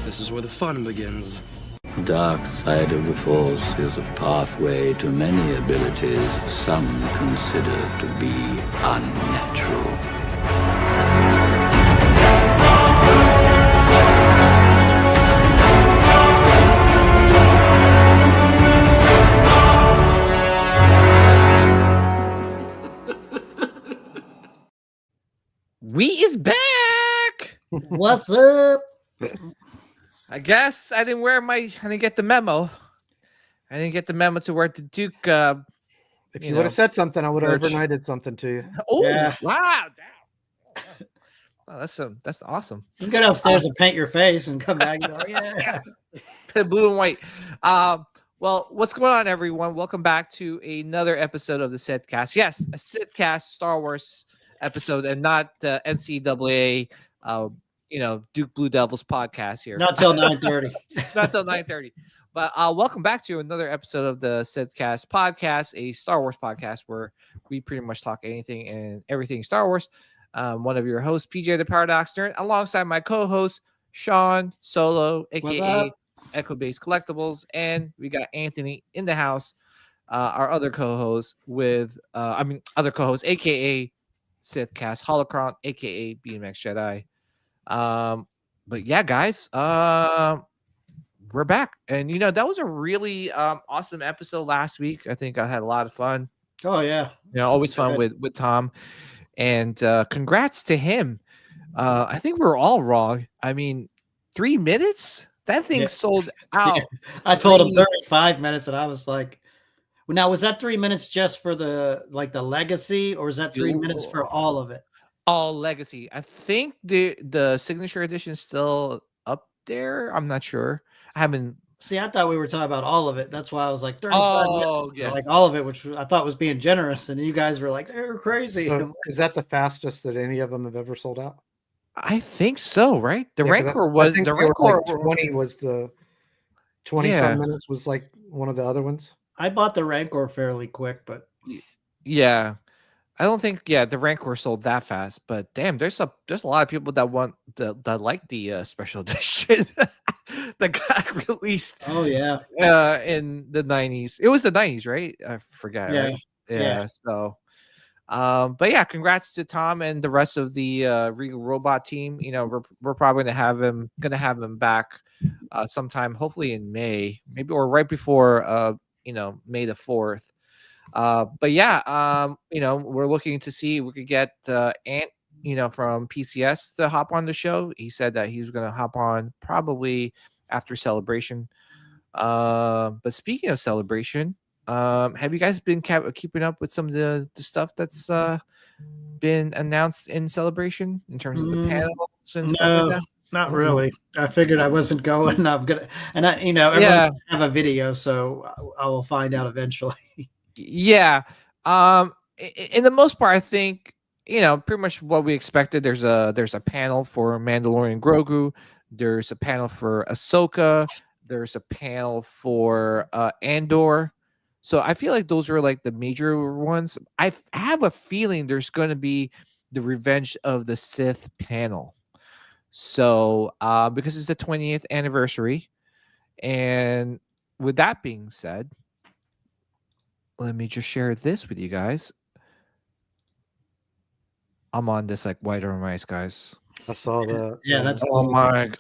This is where the fun begins. Dark side of the Force is a pathway to many abilities some consider to be unnatural. We is back. What's up? I guess I didn't get the memo. I didn't get the memo to where the Duke. If you would have said something, I would have merch. overnighted something to you. Oh, Yeah. wow. Oh, that's awesome. You can go downstairs and paint your face and come back and go, yeah. Blue and white. Well, what's going on, everyone? Welcome back to another episode of the Sitcast. Yes, a Sitcast Star Wars episode, and not NCAA. Duke Blue Devils podcast here. Not till 9:30. Not till 9:30. But welcome back to another episode of the Sitcast podcast, a Star Wars podcast where we pretty much talk anything and everything Star Wars. One of your hosts, PJ the Paradox Nerd, alongside my co-host Sean Solo, aka Echo Base Collectibles, and we got Anthony in the house, our other co-host aka Sithcast Holocron, aka BMX Jedi. But yeah, guys, we're back, and that was a really awesome episode last week. I think I had a lot of fun. Oh yeah, always fun with Tom, and congrats to him. I think we're all wrong. I mean, 3 minutes, that thing sold out. Yeah. I told him 35 minutes, and I was like, now was that 3 minutes just for the legacy, or is that 3 minutes for all of it? All legacy. I think the signature edition is still up there. I'm not sure. I haven't. See, I thought we were talking about all of it. That's why I was like 35 minutes. Yeah. Like all of it, which I thought was being generous, and you guys were like, they're crazy. So is that the fastest that any of them have ever sold out? I think so, right? The Rancor I think the they were Rancor like 20 was the 20 some minutes was like one of the other ones. I bought the Rancor fairly quick, but yeah. I don't think the Rancor sold that fast, but damn, there's a lot of people that like the special edition that got released. Oh yeah, in the 90s. It was the 90s, right? I forgot. Yeah, right? Yeah. So, but yeah, congrats to Tom and the rest of the Regal Robot team. We're probably gonna have him back sometime, hopefully in May, maybe, or right before May the 4th. But yeah, we're looking to see if we could get Ant, from PCS to hop on the show. He said that he was going to hop on probably after Celebration. But speaking of Celebration, have you guys been keeping up with some of the stuff that's been announced in Celebration in terms of the panels and stuff like that? Not really. I figured I wasn't going. I'm gonna, and everyone have a video, so I will find out eventually. Yeah. In the most part, I think pretty much what we expected. There's a panel for Mandalorian Grogu. There's a panel for Ahsoka. There's a panel for Andor. So I feel like those are like the major ones. I have a feeling there's going to be the Revenge of the Sith panel. So because it's the 20th anniversary, and with that being said, let me just share this with you guys. I'm on this like white on rice, guys. I saw the that's my.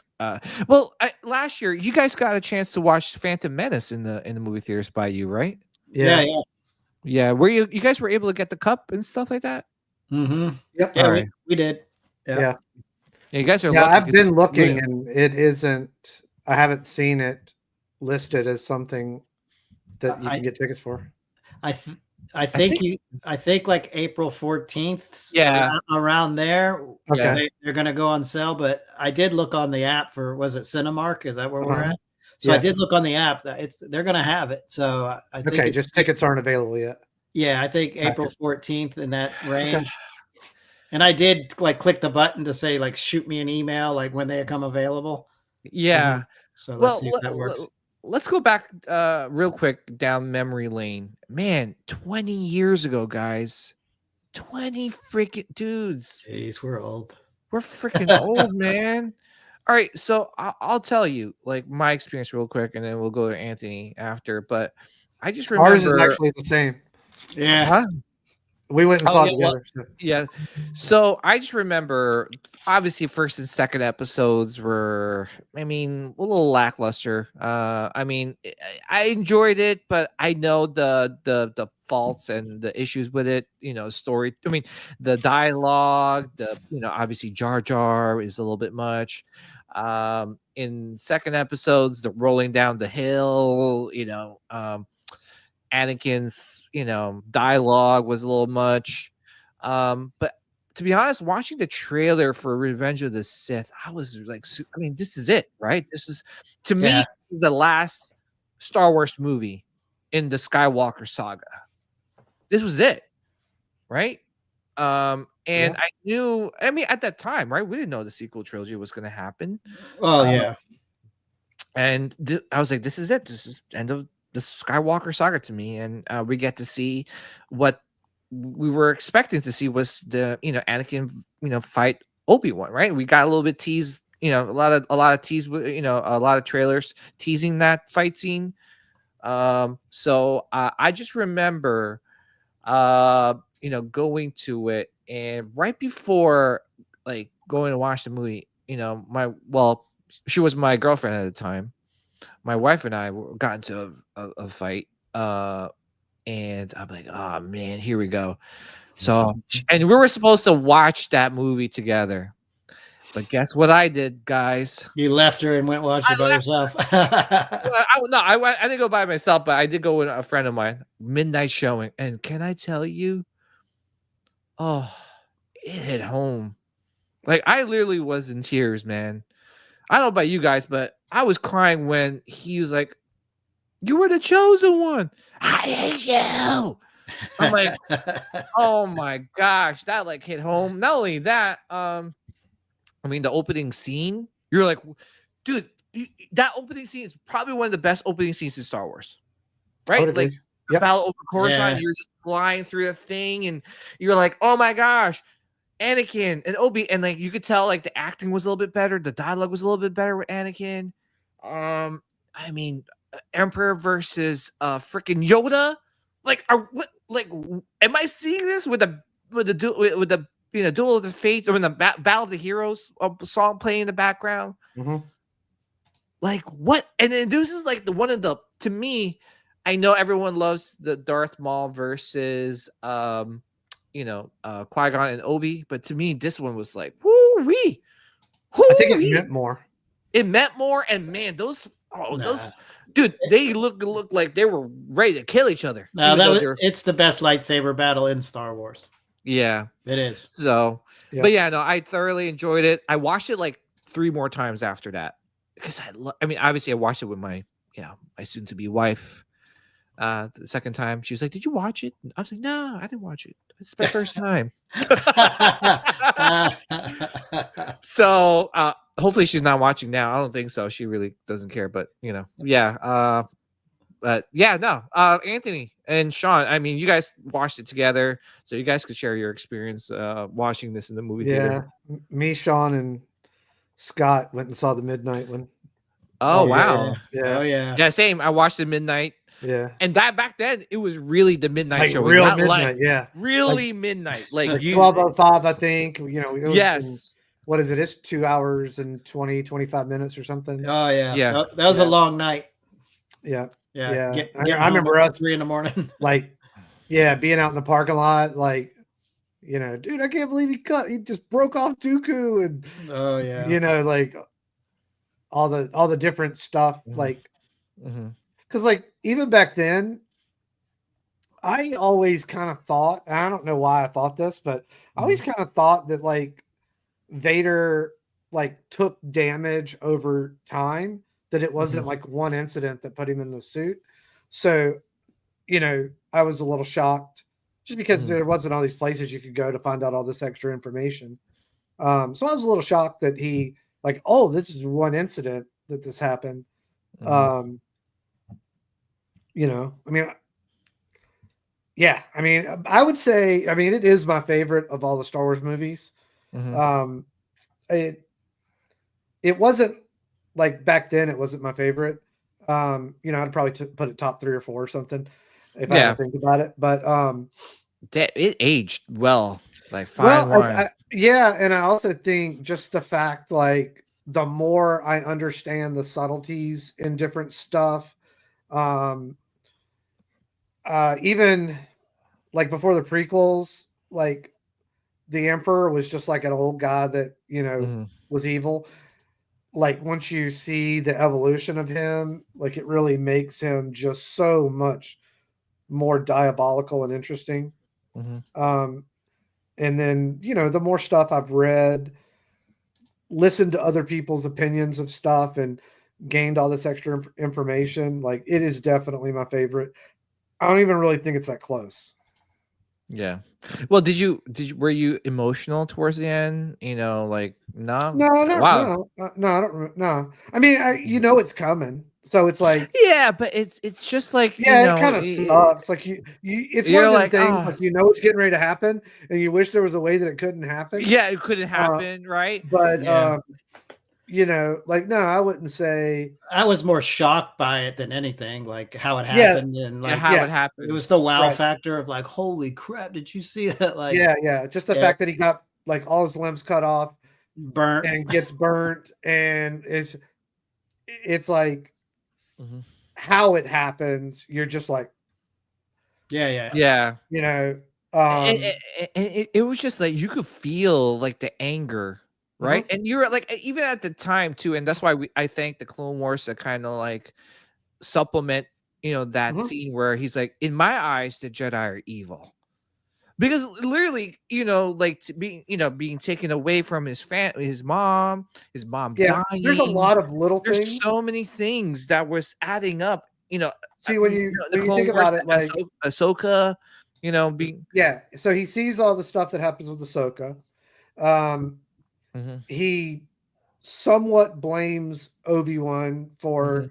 Well, last year you guys got a chance to watch Phantom Menace in the movie theaters by you, right? Yeah. Were you guys were able to get the cup and stuff like that? Mm-hmm. Yep. Yeah, right. we did. Yeah, you guys are. Yeah, lucky I've been looking, and it isn't. I haven't seen it listed as something that you can get tickets for. I think like April 14th. Yeah, around there. Okay. They're going to go on sale. But I did look on the app for, was it Cinemark? Is that where we're at? So I did look on the app that they're going to have it. So I think just tickets aren't available yet. Yeah, I think April 14th in that range. Okay. And I did like click the button to say like shoot me an email like when they come available. Yeah. Mm-hmm. So let's see if that works. Let's go back real quick down memory lane. Man, 20 years ago, guys. 20 freaking dudes. Jeez, we're old. We're freaking old, man. All right, so I'll tell you like my experience real quick, and then we'll go to Anthony after. But I just Ours is remember, actually the same. Yeah. huh? We went and Oh saw yeah, it well, together. So. yeah. So I just remember, obviously, first and second episodes were, I mean, a little lackluster. I mean, I enjoyed it, but I know the faults and the issues with it. You know, story. I mean, the dialogue, obviously Jar Jar is a little bit much. In second episodes, the rolling down the hill. Anakin's, dialogue was a little much. But to be honest, watching the trailer for Revenge of the Sith, I was like, I mean, this is it, right? This is, to me, Yeah. the last Star Wars movie in the Skywalker saga. This was it, right? And Yeah. I knew, I mean, at that time, right? We didn't know the sequel trilogy was going to happen. Oh yeah. And I was like, this is it. This is end of the Skywalker saga to me. And we get to see what we were expecting to see was the, Anakin, fight Obi-Wan, right? We got a little bit teased, a lot of tease, a lot of trailers teasing that fight scene. So I just remember, going to it, and right before like going to watch the movie, she was my girlfriend at the time. My wife and I got into a fight, and I'm like, oh man, here we go. So, and we were supposed to watch that movie together, but guess what I did, guys? You left her and went and watched it by yourself. I didn't go by myself, but I did go with a friend of mine. Midnight showing, and can I tell you? Oh, it hit home. Like I literally was in tears, man. I don't know about you guys, but I was crying when he was like, "You were the chosen one. I hate you." I'm like, "Oh my gosh, that like hit home." Not only that, I mean, the opening scene. You're like, dude, that opening scene is probably one of the best opening scenes in Star Wars, right? Like Yep. Battle over Coruscant, Yeah. you're just flying through the thing, and you're like, "Oh my gosh." Anakin and Obi, and like you could tell, like the acting was a little bit better, the dialogue was a little bit better with Anakin. I mean, Emperor versus freaking Yoda. Like, am I seeing this with the Duel of the Fates, or in the Battle of the Heroes song playing in the background? Mm-hmm. Like what? And then this is like to me, I know everyone loves the Darth Maul versus Qui-Gon and Obi, but to me, this one was like, woo-wee. I think it meant more. It meant more, and man, those dude, they look like they were ready to kill each other. No, it's the best lightsaber battle in Star Wars. Yeah, it is. So, Yeah. But yeah, no, I thoroughly enjoyed it. I watched it like 3 more times after that because I mean, obviously, I watched it with my soon-to-be wife. The second time, she was like, "Did you watch it?" I was like, "No, I didn't watch it. It's my first time." So hopefully she's not watching now. I don't think so. She really doesn't care, but yeah. But yeah, no. Anthony and Sean, I mean, you guys watched it together, so you guys could share your experience watching this in the movie theater. Me, Sean, and Scott went and saw the midnight one. Oh wow. Yeah. Oh yeah. Yeah, same. I watched it midnight. Yeah. And that back then it was really the midnight Like show. real Not midnight, yeah. Really midnight. Like 12:05, I think. It was yes. What is it? It's 2 hours and 25 minutes or something. Oh yeah. Yeah. That was a long night. Yeah. Yeah. I remember us 3 a.m. like, being out in the parking lot, like, dude, I can't believe he just broke off Dooku, and oh yeah. Like all the different stuff, like, because like even back then, I always kind of thought, and I don't know why I thought this, but I always kind of thought that like Vader like took damage over time, that it wasn't like one incident that put him in the suit. So, I was a little shocked just because there wasn't all these places you could go to find out all this extra information. So I was a little shocked that he like, oh, this is one incident that this happened. I mean, yeah, I mean, I would say, I mean, it is my favorite of all the Star Wars movies. it wasn't like back then. It wasn't my favorite. I'd probably put it top 3 or 4 or something if I had to think about it. But it aged well, like well, fine wine. yeah, and I also think just the fact, like, the more I understand the subtleties in different stuff, even like before the prequels, like the Emperor was just like an old guy that was evil. Like once you see the evolution of him, like it really makes him just so much more diabolical and interesting. And then, the more stuff I've read, listened to other people's opinions of stuff and gained all this extra information, like it is definitely my favorite. I don't even really think it's that close. Yeah. Well, were you emotional towards the end? Like, no. No, no, I don't. No, I mean, it's coming, so it's like, yeah, but it's just like, it kind of sucks. Like it's one of them things. Like it's getting ready to happen, and you wish there was a way that it couldn't happen. Yeah, it couldn't happen, right? But like, no, I wouldn't say. I was more shocked by it than anything, like how it happened and like how it happened. It was the wow factor of like, holy crap, did you see that? Like, just the fact that he got like all his limbs cut off, burnt, and gets burnt, and it's like how it happens. You're just like, yeah. It was just like you could feel like the anger. Right. And you were like, even at the time too, and that's why I think the Clone Wars to kind of like supplement, that scene where he's like, in my eyes, the Jedi are evil. Because literally, like being taken away from his mom dying. There's a lot of little things. There's so many things that was adding up. See, when you think about it, like Ahsoka, being so he sees all the stuff that happens with Ahsoka. He somewhat blames Obi-Wan for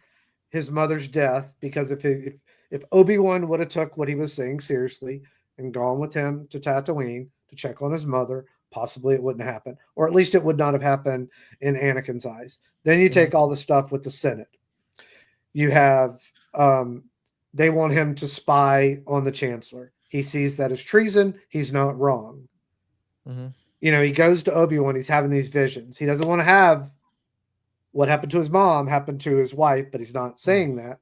his mother's death, because if Obi-Wan would have took what he was saying seriously and gone with him to Tatooine to check on his mother, possibly it wouldn't happen, or at least it would not have happened in Anakin's eyes. Then you take all the stuff with the Senate. You have they want him to spy on the Chancellor. He sees that as treason. He's not wrong. He goes to Obi-Wan. He's having these visions. He doesn't want to have what happened to his mom happen to his wife, but he's not saying that.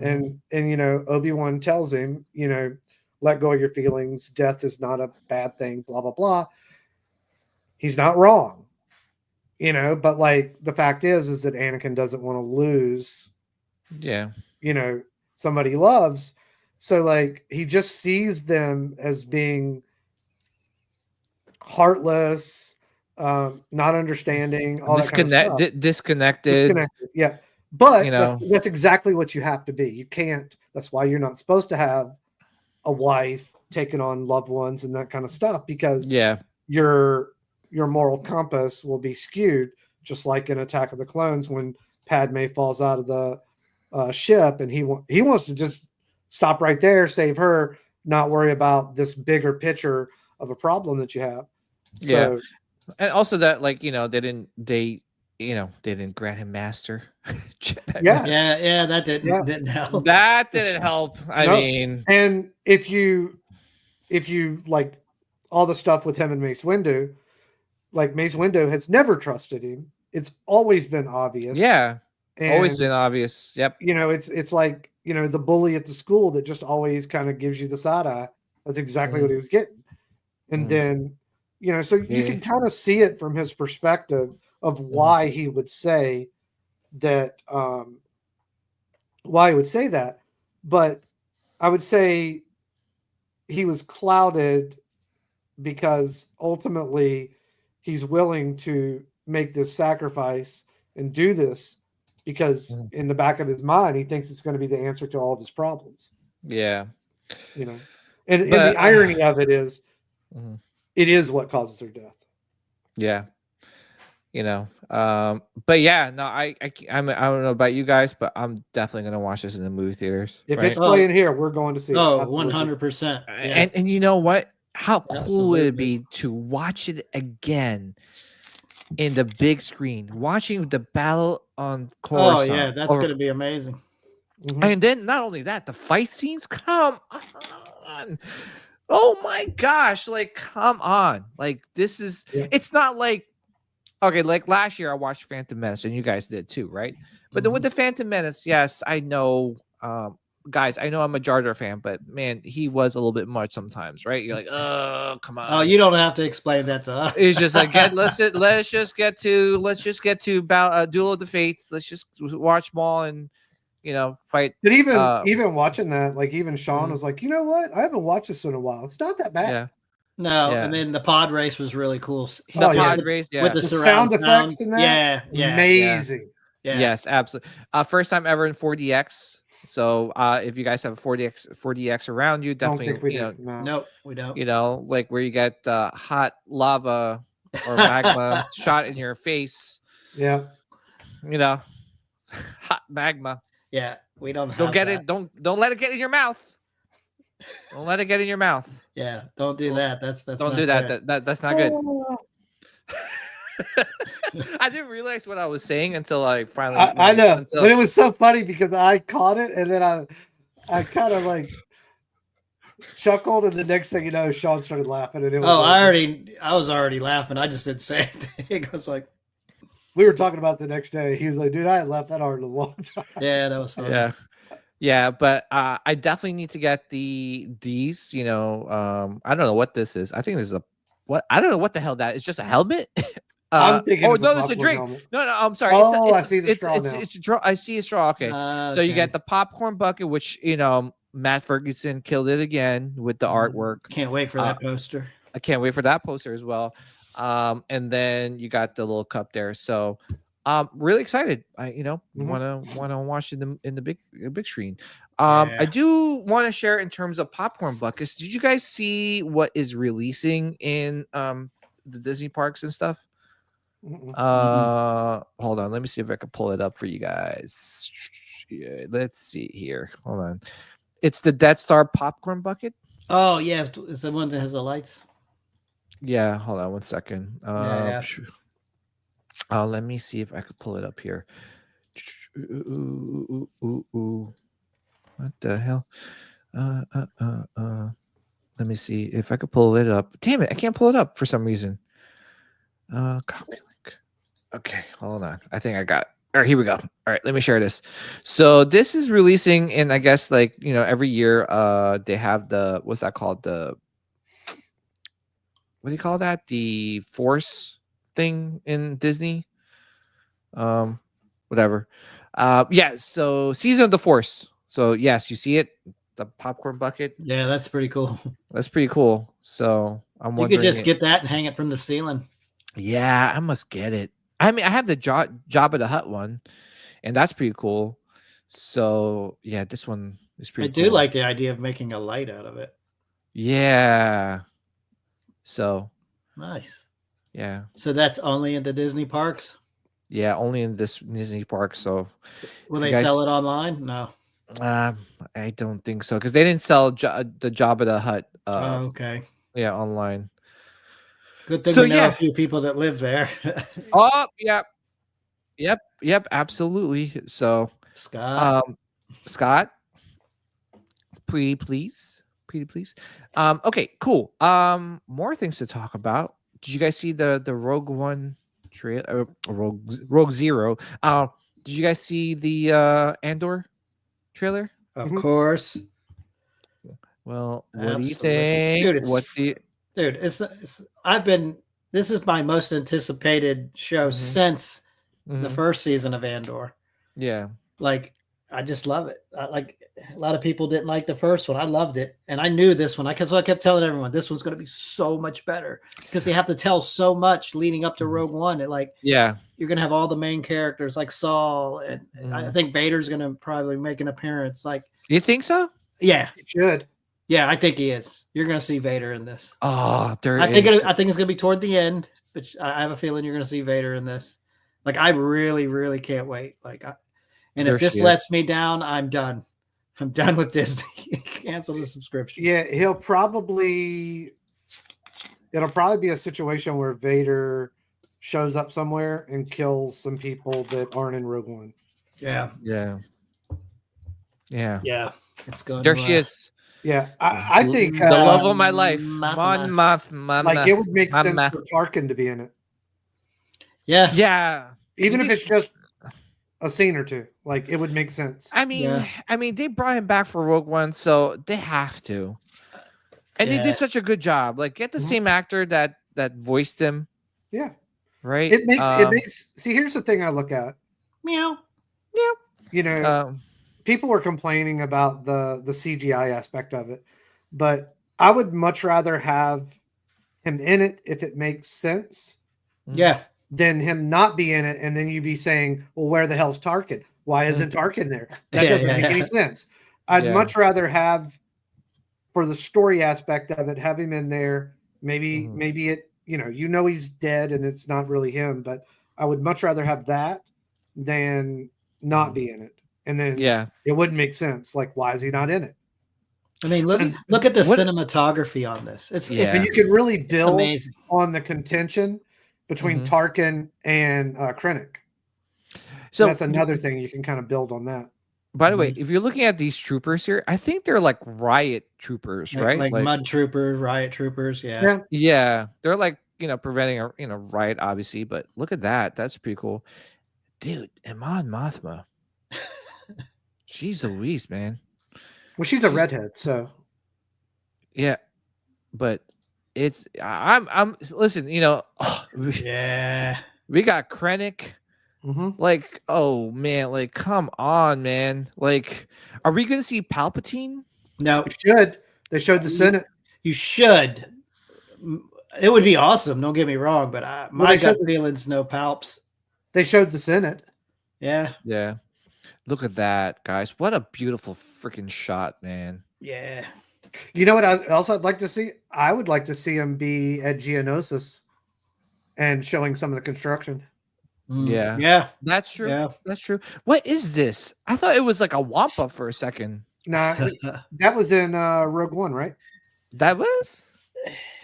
And Obi-Wan tells him, let go of your feelings. Death is not a bad thing, blah, blah, blah. He's not wrong, but like the fact is that Anakin doesn't want to lose, somebody he loves. So like, he just sees them as being heartless, not understanding, all that kind of stuff. Disconnected. Yeah, but that's exactly what you have to be. You can't. That's why you're not supposed to have a wife taking on loved ones and that kind of stuff, because your moral compass will be skewed, just like in Attack of the Clones when Padme falls out of the ship, and he wants to just stop right there, save her, not worry about this bigger picture of a problem that you have. So, and also that, like, they didn't grant him master. That didn't help. That didn't help. I mean, and if you like all the stuff with him and Mace Windu, like Mace Windu has never trusted him. It's always been obvious. Always been obvious. Yep. It's like, the bully at the school that just always kind of gives you the side eye. That's exactly what he was getting. And then, so you can kind of see it from his perspective of why he would say that, But I would say he was clouded because ultimately he's willing to make this sacrifice and do this because in the back of his mind, he thinks it's going to be the answer to all of his problems. Yeah. And the irony of it is, it is what causes her death. Yeah. But yeah, no, I don't know about you guys, but I'm definitely going to watch this in the movie theaters. If it's playing here, we're going to see it. 100%. Yes. And you know what? How cool would it be to watch it again in the big screen, watching the battle on Oh Coruscant. yeah, that's gonna be amazing. Mhm. And then not only that, the fight scenes. Come on. Oh my gosh, like come on. Like this is Yeah. it's not like okay, like last year I watched Phantom Menace and you guys did too, right? But then with the Phantom Menace, yes, I know guys, I know I'm a Jar Jar fan, but man, he was a little bit much sometimes, right? You're like, oh, come on. Oh, you don't have to explain that to us. It's just like let's just get to Duel of the Fates. Let's just watch Maul and fight. But even watching that, like even Sean Mhm. was like, you know what? I haven't watched this in a while. It's not that bad. Yeah, No, Yeah. and then the pod race was really cool. the Oh, yeah. pod with, race, yeah. with the The surround sound sound. effects in that? Yeah, Amazing. yeah. Yes, absolutely. First time ever in 4DX. So if you guys have a 4DX around you, Don't definitely think we do. No. Nope, we don't. like where you get hot lava or magma shot in your face. Yeah. Hot magma. Yeah, we don't. Have Don't get that. it. Don't let it get in your mouth. Don't let it get in your mouth. Yeah, don't do that. That's Don't not do that. good. That's not good. I didn't realize what I was saying until I finally. I know. until- But it was so funny because I caught it and then I kind of like chuckled, and the next thing you know, Sean started laughing, and it was Oh, like- I was already laughing. I just didn't say anything. I was like, we were talking about it the next day. He was like, dude, I had left that hard in a long time. yeah, that was funny. Yeah, but I definitely need to get these. I don't know what this is. I think this is I don't know what the hell that is. Just a helmet. I'm thinking oh it's a no, it's a popcorn drink. helmet. No, I'm sorry. Oh, I see the straw now. It's a straw. I see a straw. Okay. So you Okay. get the popcorn bucket, which Matt Ferguson killed it again with the artwork. Can't wait for that poster. I can't wait for that poster as well. And then you got the little cup there. So really excited. I wanna watch it in the big screen. I Yeah. do want to share in terms of popcorn buckets. Did you guys see what is releasing in the Disney parks and stuff? Mm-mm. Hold on, let me see if I can pull it up for you guys. Yeah, let's see here. Hold on. It's the Death Star popcorn bucket. Oh yeah, it's the one that has the lights. Yeah, hold on one second. Yeah. Let me see if I could pull it up here. What the hell? Let me see if I could pull it up. Damn it, I can't pull it up for some reason. Copy link. Okay, hold on. I think I got. All right, here we go. All right, let me share this. So this is releasing in, I guess, like every year. They have what's that called? What do you call that? The Force thing in Disney. Whatever. Yeah. So Season of the Force. So yes, you see it, the popcorn bucket. Yeah, that's pretty cool. That's pretty cool. So I'm You wondering. could just get that and hang it from the ceiling. Yeah, I must get it. I mean, I have the Jabba the Hutt one, and that's pretty cool. So yeah, this one is I pretty. do cool. like the idea of making a light out of it. Yeah. So Nice. yeah, So that's only in the Disney parks. yeah, only in this Disney park. So Will You they guys- sell it online? No. I don't think so because they didn't sell the Jabba the Hutt. Oh, okay. Yeah, online. Good thing So, we know yeah. a few people that live there. Oh, yep, absolutely. So, Scott. Scott, pretty please. Okay, cool. More things to talk about. Did you guys see the Rogue One trailer? Rogue Zero. Did you guys see the Andor trailer? Of course. Well, what do you Absolutely. think? Dude, it's What do you, Dude, this is my most anticipated show Mhm. since the Mhm. first season of Andor. Yeah. Like, I just love it. Like, a lot of people didn't like the first one. I loved it. And I knew this one. So I kept telling everyone this one's going to be so much better because they have to tell so much leading up to Rogue One. Yeah. You're going to have all the main characters like Saul. And I think Vader's going to probably make an appearance. Like, You think so? yeah. It should. Yeah, I think he is. You're going to see Vader in this. Oh, there I think is- it's going to be toward the end, but I have a feeling you're going to see Vader in this. Like, I really, really can't wait. And There if this she is. lets me down, I'm done. I'm done with Disney. Cancel the subscription. Yeah, it'll probably be a situation where Vader shows up somewhere and kills some people that aren't in Rogue One. Yeah. Yeah. Yeah. Yeah. It's going There to, she is. Yeah, I think the love of my life. Mothma. Mon Mothma. like it would make sense Mothma. for Tarkin to be in it, Yeah. Yeah. even if You- it's just a scene or two. Like it would make sense. I mean, Yeah. they brought him back for Rogue One, so they have to. And they Yeah. did such a good job. Like, get the Mhm. same actor that voiced him, Yeah, right? it makes. See, here's the thing I look at. Meow. You know, people were complaining about the CGI aspect of it, but I would much rather have him in it if it makes sense Yeah. than him not be in it, and then you be saying, "Well, where the hell's Tarkin? Why isn't Tarkin there?" That Yeah, doesn't yeah, make any yeah. sense. I'd Yeah. much rather have, for the story aspect of it, have him in there. Maybe Mhm. maybe it he's dead and it's not really him, but I would much rather have that than not be in it. And then Yeah. it wouldn't make sense. Like, why is he not in it? I mean, look And at the what- cinematography on this. It's Yeah. And you can really it's build amazing. on the contention between Mhm. Tarkin and Krennic. So That's another thing you can kind of build on that. By the way, if you're looking at these troopers here, I think they're like riot troopers, right? Like mud troopers, riot troopers. Yeah. Yeah. Yeah, they're like preventing a riot, obviously. But look at that, that's pretty cool, dude. Amon Mothma, she's Louise, man. Well, she's a She's- redhead, so Yeah, but it's I'm listen. Yeah. We got Krennic. mhm. Like, oh man, like come on, man. Like, are we gonna see Palpatine? No, They should. They showed the Senate. you should. It would be awesome. Don't get me wrong, but my they gut showed- feelings, no palps. They showed the Senate. Yeah. Yeah. Look at that, guys. What a beautiful freaking shot, man. Yeah. You know what I'd like to see? I would like to see him be at Geonosis and showing some of the construction. Yeah. Yeah. That's true. Yeah. That's true. What is this? I thought it was like a Wampa for a second. Nah, that was in Rogue One, right? That was?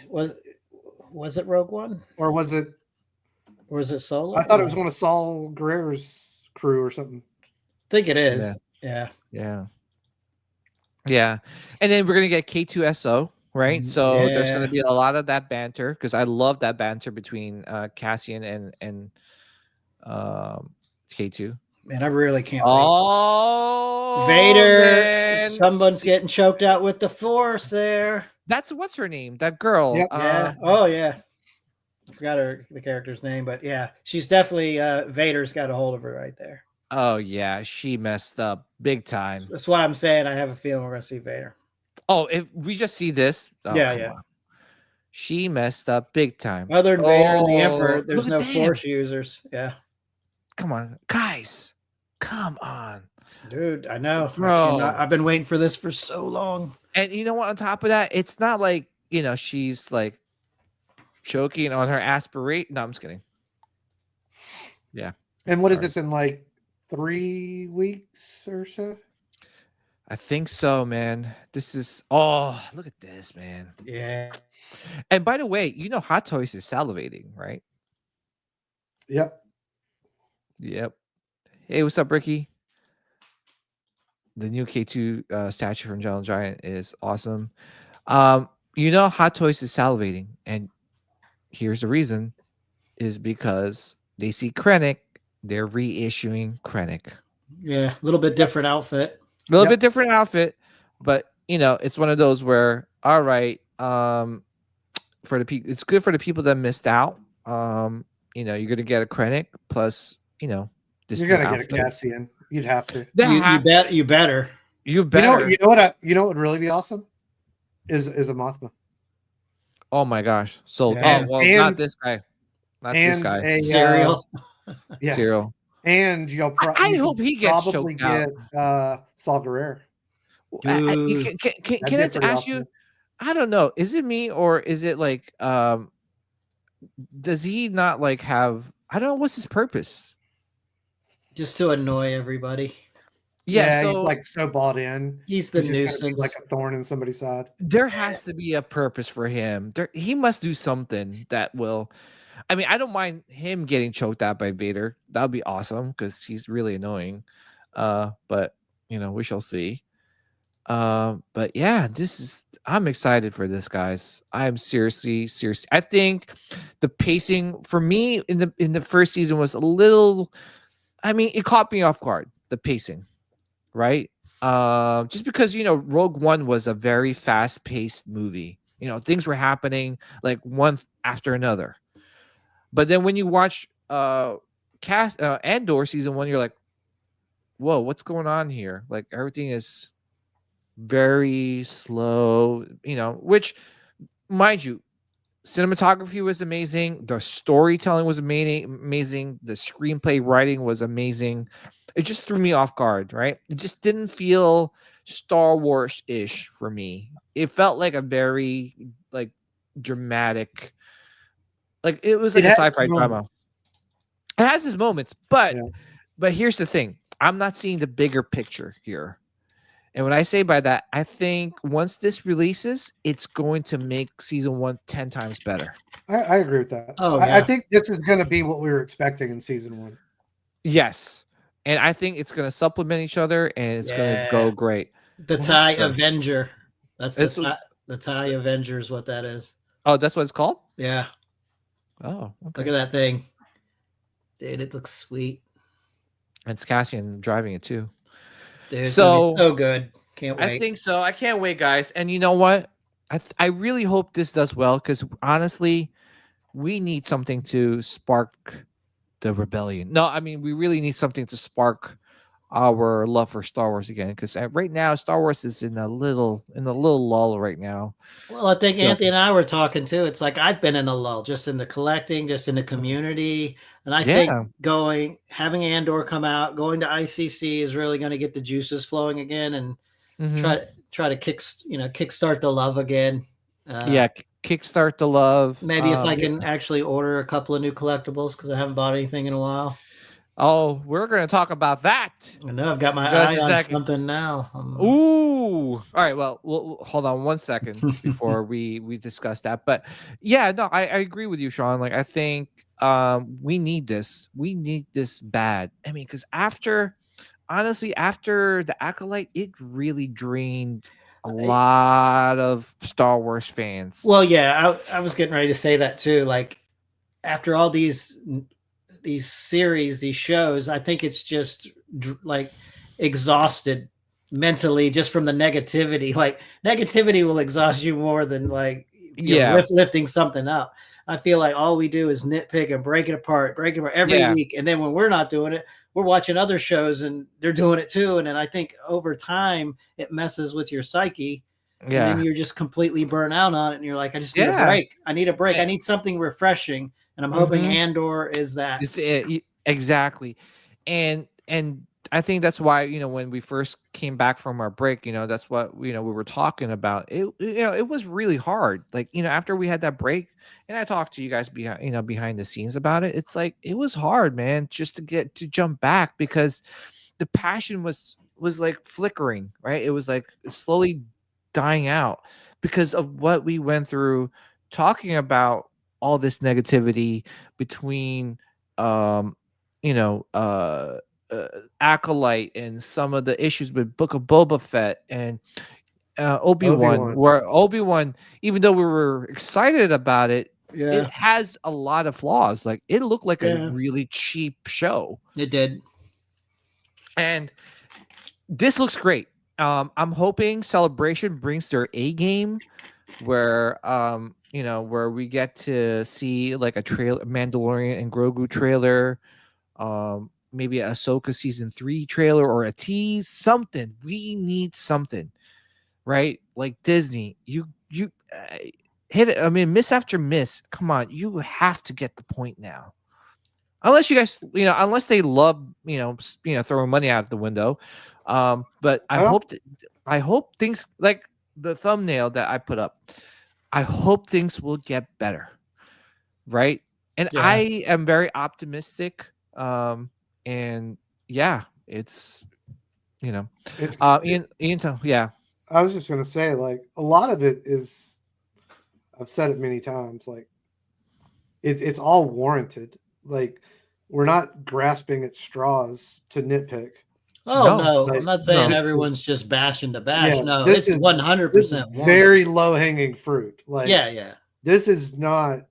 Was it Rogue One? Or was it? Or was it Solo? I thought it was one of Saul Guerrero's crew or something. I think it is. Yeah. Yeah. Yeah. And then we're gonna get K2SO, right? Mhm. So there's Yeah. gonna be a lot of that banter because I love that banter between Cassian and K2. Man, I really can't wait. Oh, Vader. man. Someone's getting choked out with the Force there. That's what's her name? That girl. Yep. Yeah. Oh, yeah. I forgot the character's name, but yeah, she's definitely Vader's got a hold of her right there. Oh yeah, she messed up big time. That's why I'm saying I have a feeling we're gonna see Vader. Oh, if we just see this, oh, Yeah, come yeah. on. She messed up big time. Other than Vader and the Emperor, Oh, there's look no at that. Force users. Yeah, Come on, guys. Come on. dude, I know. Bro. I've been waiting for this for so long. And you know what? On top of that, it's not like she's like choking on her aspirate. No, I'm just kidding. And what is Sorry. this in like 3 weeks or so? I think so, man. This is look at this, man. Yeah, And by the way, Hot Toys is salivating, right? Yep. Yep. Hey, what's up, Ricky? The new K2 statue from Gentle Giant is awesome. Hot Toys is salivating, and here's the reason: is because they see Krennic, they're reissuing Krennic. yeah, a little bit different outfit. A little Yep. bit different outfit, but it's one of those where, all right, for the people, it's good for the people that missed out. You're gonna get a Krennic plus, this You're new gonna outfit. get a Cassian. You'd have to. They You have- bet. You better. you better. You know what would really be awesome? Is a Mothma. Oh my gosh! So, Yeah. not And- this guy, not this And guy. a Cereal. yeah. Cyril. And you'll I you hope could he gets probably choked out. get Saul Guerrero. Can That'd I be just pretty ask awesome. you? I don't know. Is it me or is it like does he not like have? I don't know. What's his purpose? Just to annoy everybody. Yeah. he's So like so bought in. He's the He's just gonna be nuisance. like a thorn in somebody's side. there has to be a purpose for him. He must do something that will. I mean, I don't mind him getting choked out by Vader. That would be awesome because he's really annoying. But we shall see. But yeah, I'm excited for this, guys. I'm seriously. I think the pacing for me in the first season was a little. I mean, it caught me off guard. The pacing, right? Just because Rogue One was a very fast-paced movie. Things were happening like one after another. But then when you watch Andor season 1, you're like, whoa, what's going on here? Like everything is very slow, which, mind you, cinematography was amazing. The storytelling was amazing. The screenplay writing was amazing. It just threw me off guard, right? It just didn't feel Star Wars-ish for me. It felt like a very like dramatic, like it was like a sci-fi drama. It has its moments, but here's the thing. I'm not seeing the bigger picture here. And when I say by that, I think once this releases, it's going to make season 1 10 times better. I agree with that. Oh, I think this is going to be what we were expecting in season 1. Yes. And I think it's going to supplement each other and it's going to go great. The TIE Avenger. That's the TIE Avenger is what that is. Oh, that's what it's called? Yeah. Oh, okay. Look at that thing. Dude, it looks sweet. And it's Cassian driving it too. Dude, it's gonna be so good. Can't wait. I think so. I can't wait, guys. And you know what? I really hope this does well because honestly, we need something to spark the rebellion. No, I mean we really need something to spark our love for Star Wars again. Because right now, Star Wars is in a little lull right now. Well, I think Anthony and I were talking too. It's like I've been in a lull, just in the collecting, just in the community, and I think having Andor come out, going to ICC is really going to get the juices flowing again, and try to kickstart the love again. Kickstart the love. Maybe if I can actually order a couple of new collectibles because I haven't bought anything in a while. Oh, we're going to talk about that. I know I've got my eye on something now. Ooh. All right. Well, we'll hold on one second before we discuss that. But yeah, no, I agree with you, Sean. Like, I think we need this. We need this bad. I mean, because after the Acolyte, it really drained a lot of Star Wars fans. Well, yeah, I was getting ready to say that too. Like, after all these series, these shows, I think it's just like exhausted mentally just from the negativity. Like negativity will exhaust you more than like lifting something up. I feel like all we do is nitpick and break it apart every week. And then when we're not doing it, we're watching other shows and they're doing it too. And then I think over time it messes with your psyche. And then you're just completely burnt out on it. And you're like, I just need a break. I need a break. I need something refreshing. And I'm hoping Andor is that. Exactly. And I think that's why, when we first came back from our break, that's what, we were talking about. It was really hard. Like, after we had that break and I talked to you guys behind the scenes about it. It's like, it was hard, man, just to jump back because the passion was like flickering, right? It was like slowly dying out because of what we went through talking about all this negativity between Acolyte and some of the issues with Book of Boba Fett and Obi-Wan, where Obi-Wan, even though we were excited about it, it has a lot of flaws. Like it looked like a really cheap show. It did. And this looks great. I'm hoping Celebration brings their A game where where we get to see like a trailer, Mandalorian and Grogu trailer, maybe a Ahsoka season 3 trailer or a tease, something. We need something, right? Like Disney, you hit it. I mean, miss after miss. Come on, you have to get the point now. Unless you guys, unless they love, throwing money out the window. But I hope things like the thumbnail that I put up. I hope things will get better, right? And I am very optimistic. And yeah, it's Ian, yeah. I was just gonna say, like, a lot of it is, I've said it many times, like it's all warranted. Like we're not grasping at straws to nitpick. Oh No, no, like, I'm not saying no. everyone's just bashing to bash. Yeah, No, this it's is 100% very low hanging fruit. Like yeah. this is not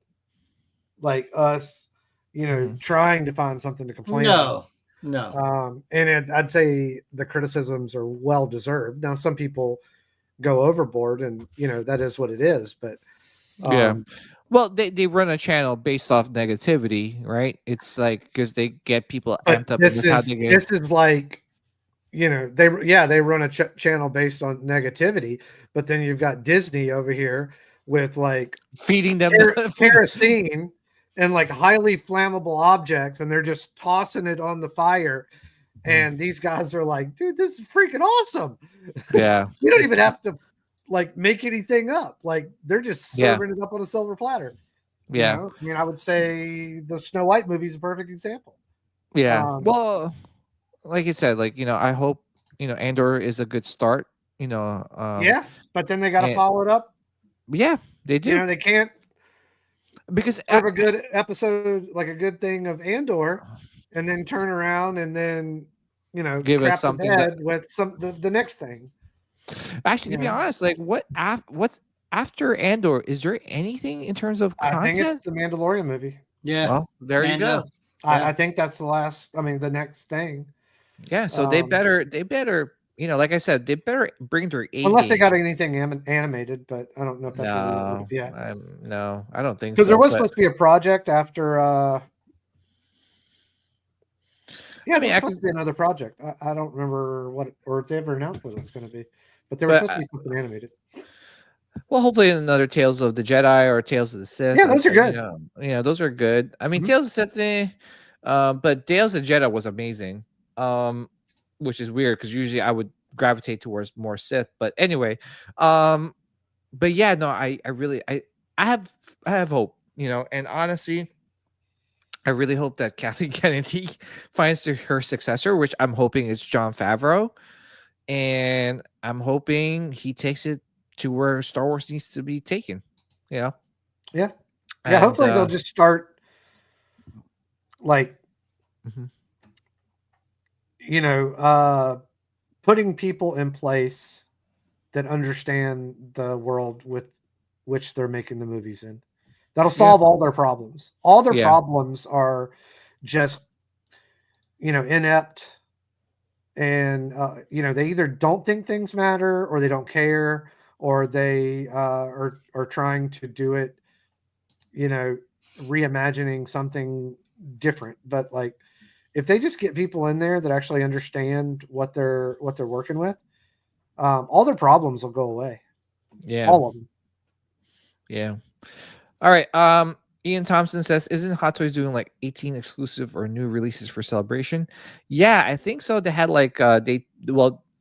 like us, Mhm. trying to find something to complain about. No. And I'd say the criticisms are well deserved. Now, some people go overboard, and that is what it is. But Yeah. um, Well, they run a channel based off negativity, right? It's like because they get people but amped up, and that's how they get. this is like they run a channel based on negativity, but then you've got Disney over here with like Feeding them kerosene and like highly flammable objects, and they're just tossing it on the fire. And these guys are like, dude, this is freaking awesome. Yeah. You don't even have to like make anything up. Like they're just Yeah. serving it up on a silver platter. Yeah. I mean, I would say the Snow White movie is a perfect example. Yeah. Well, like you said, like, I hope, Andor is a good start, yeah, but then they got to and- follow it up. Yeah, they do. They can't Because have a good episode, like a good thing of Andor, and then turn around and then Give us crap the something bed with the next thing. actually, to be honest, like what's after Andor? Is there anything in terms of I think content? it's the Mandalorian movie. Yeah. Well, there you go. Mando. I think that's the next thing. Yeah, so they Um, better, like I said, they better bring their A Unless they game. got anything animated, but I don't know if that's No, yeah. no, I don't think so. Because there was but- supposed to be a project after. Yeah, I mean, there was I supposed to be another project. I don't remember or if they ever announced what it was going to be, but there was But, supposed to be something animated. Well, hopefully another Tales of the Jedi or Tales of the Sith. Yeah, those are good. Those are good. I mean, Mhm. Tales of the Sith, but Tales of the Jedi was amazing. Which is weird because usually I would gravitate towards more Sith. But anyway, but yeah, no, I really I have hope, and honestly, I really hope that Kathleen Kennedy finds her successor, which I'm hoping is Jon Favreau, and I'm hoping he takes it to where Star Wars needs to be taken. Yeah. And, Hopefully they'll just start like Mhm. putting people in place that understand the world with which they're making the movies in. That'll solve all their problems. All their Yeah. problems are just inept, and they either don't think things matter, or they don't care, or they are trying to do it reimagining something different. But like if they just get people in there that actually understand what they're working with, all their problems will go away. Yeah. All of them. Yeah. All right. Ian Thompson says, isn't Hot Toys doing like 18 exclusive or new releases for Celebration? Yeah, I think so. They had like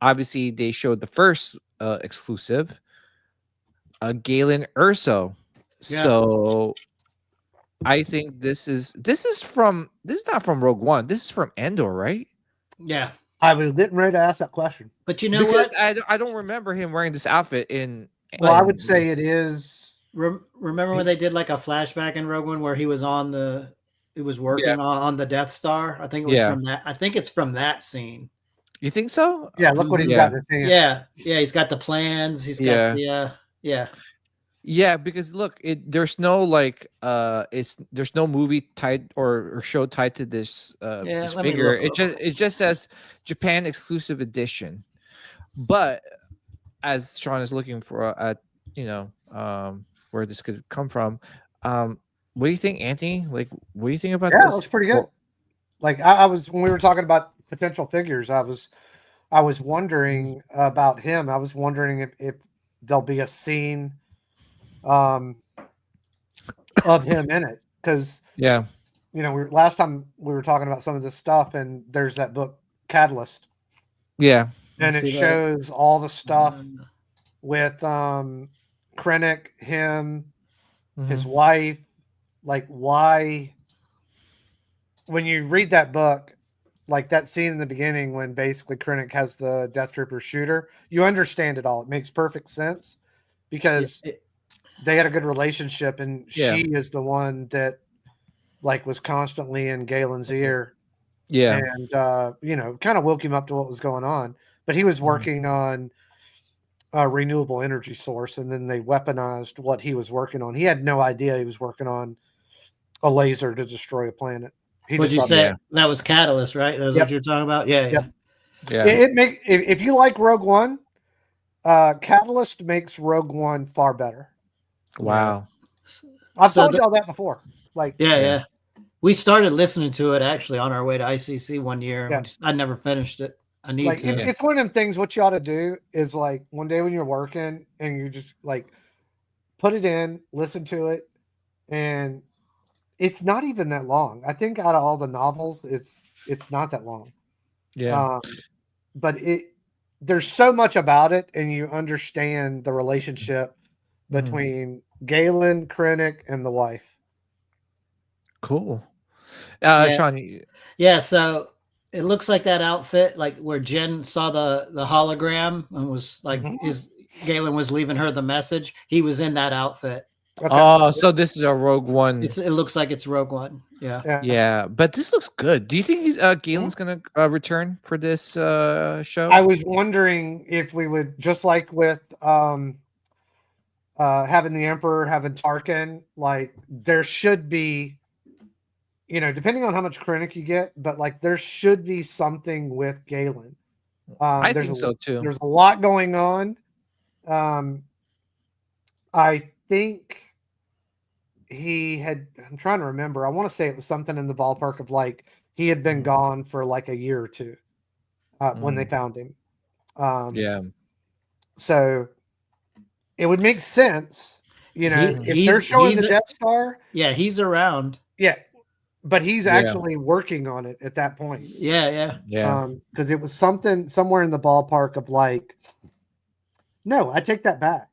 obviously they showed the first exclusive, Galen Urso. Yeah. So I think this is not from Rogue One. This is from Endor, right? Yeah. I was getting ready to ask that question. But you know Because what? I don't remember him wearing this outfit in. Well, I would say it is. Remember when they did like a flashback in Rogue One where he was working on the Death Star? I think it was from that. I think it's from that scene. You think so? Yeah, look what he's got in his hand. Yeah. He's got the plans. He's got yeah. Yeah, because look, there's no like there's no movie tied or show tied to this this let me figure. look It just says Japan exclusive edition. But as Sean is looking for where this could come from, what do you think, Anthony? Like, what do you think about Yeah, this? it looks pretty good. Like I was when we were talking about potential figures, I was wondering about him. I was wondering if there'll be a scene of him in it, because last time we were talking about some of this stuff, and there's that book Catalyst, and it shows all the stuff with Krennic, him, his wife. Like, why when you read that book, like that scene in the beginning when basically Krennic has the Death Trooper shooter, you understand it all. It makes perfect sense because they had a good relationship, and she is the one that like was constantly in Galen's ear, Yeah. and kind of woke him up to what was going on. But he was working on a renewable energy source, and then they weaponized what he was working on. He had no idea he was working on a laser to destroy a planet. Would you thought- say that was Catalyst, right? That's Yep. what you're talking about? Yeah, Yep. Yeah. If you like Rogue One, Catalyst makes Rogue One far better. Wow. I've So told the- y'all that before. Like, yeah. We started listening to it actually on our way to ICC one year. Yeah. I never finished it. I need like to. it's one of them things. What you ought to do is like one day when you're working and you just like put it in, listen to it, and it's not even that long. I think out of all the novels, it's not that long. Yeah. But there's so much about it, and you understand the relationship between Galen, Krennic, and the wife. Cool. Yeah. Sean. Yeah, so it looks like that outfit, like where Jen saw the hologram and was like, Galen was leaving her the message. He was in that outfit. Okay. Oh, so this is a Rogue One. It looks like it's Rogue One. Yeah. Yeah, but this looks good. Do you think Galen's gonna return for this show? I was wondering if we would, just like with having the Emperor, having Tarkin, like there should be, depending on how much Krennic you get, but like there should be something with Galen. I think so too. There's a lot going on. I think I'm trying to remember. I want to say it was something in the ballpark of like he had been gone for like a year or two when they found him. Yeah. So it would make sense, if they're showing the Death Star. Yeah, he's around. Yeah, but he's actually working on it at that point. Yeah. Because it was something somewhere in the ballpark of like, no, I take that back.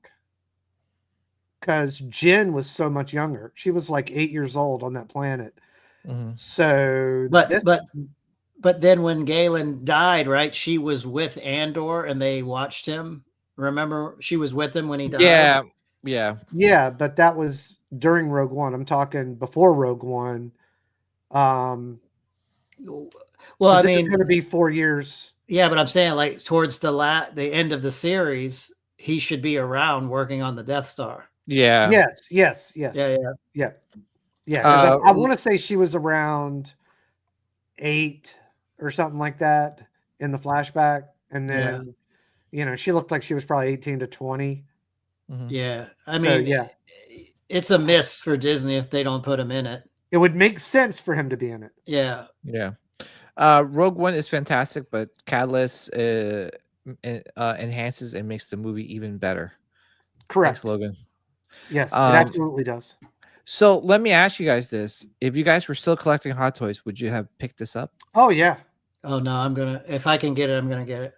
Because Jen was so much younger. She was like 8 years old on that planet. So, but then when Galen died, right? She was with Andor, and they watched him. Remember, she was with him when he died. Yeah. But that was during Rogue One. I'm talking before Rogue One. Well, I mean, it's going to be 4 years. Yeah, but I'm saying like towards the end of the series, he should be around working on the Death Star. Yeah. Yes. Yeah. I want to say she was around 8 or something like that in the flashback, and then she looked like she was probably 18 to 20. Yeah, I mean, it's a miss for Disney if they don't put him in it. It would make sense for him to be in it. Yeah. Rogue One is fantastic, but Catalyst enhances and makes the movie even better. Correct. Thanks, Logan. Yes, it absolutely does. So let me ask you guys this: if you guys were still collecting Hot Toys, would you have picked this up? Oh yeah. Oh no, if I can get it, I'm gonna get it.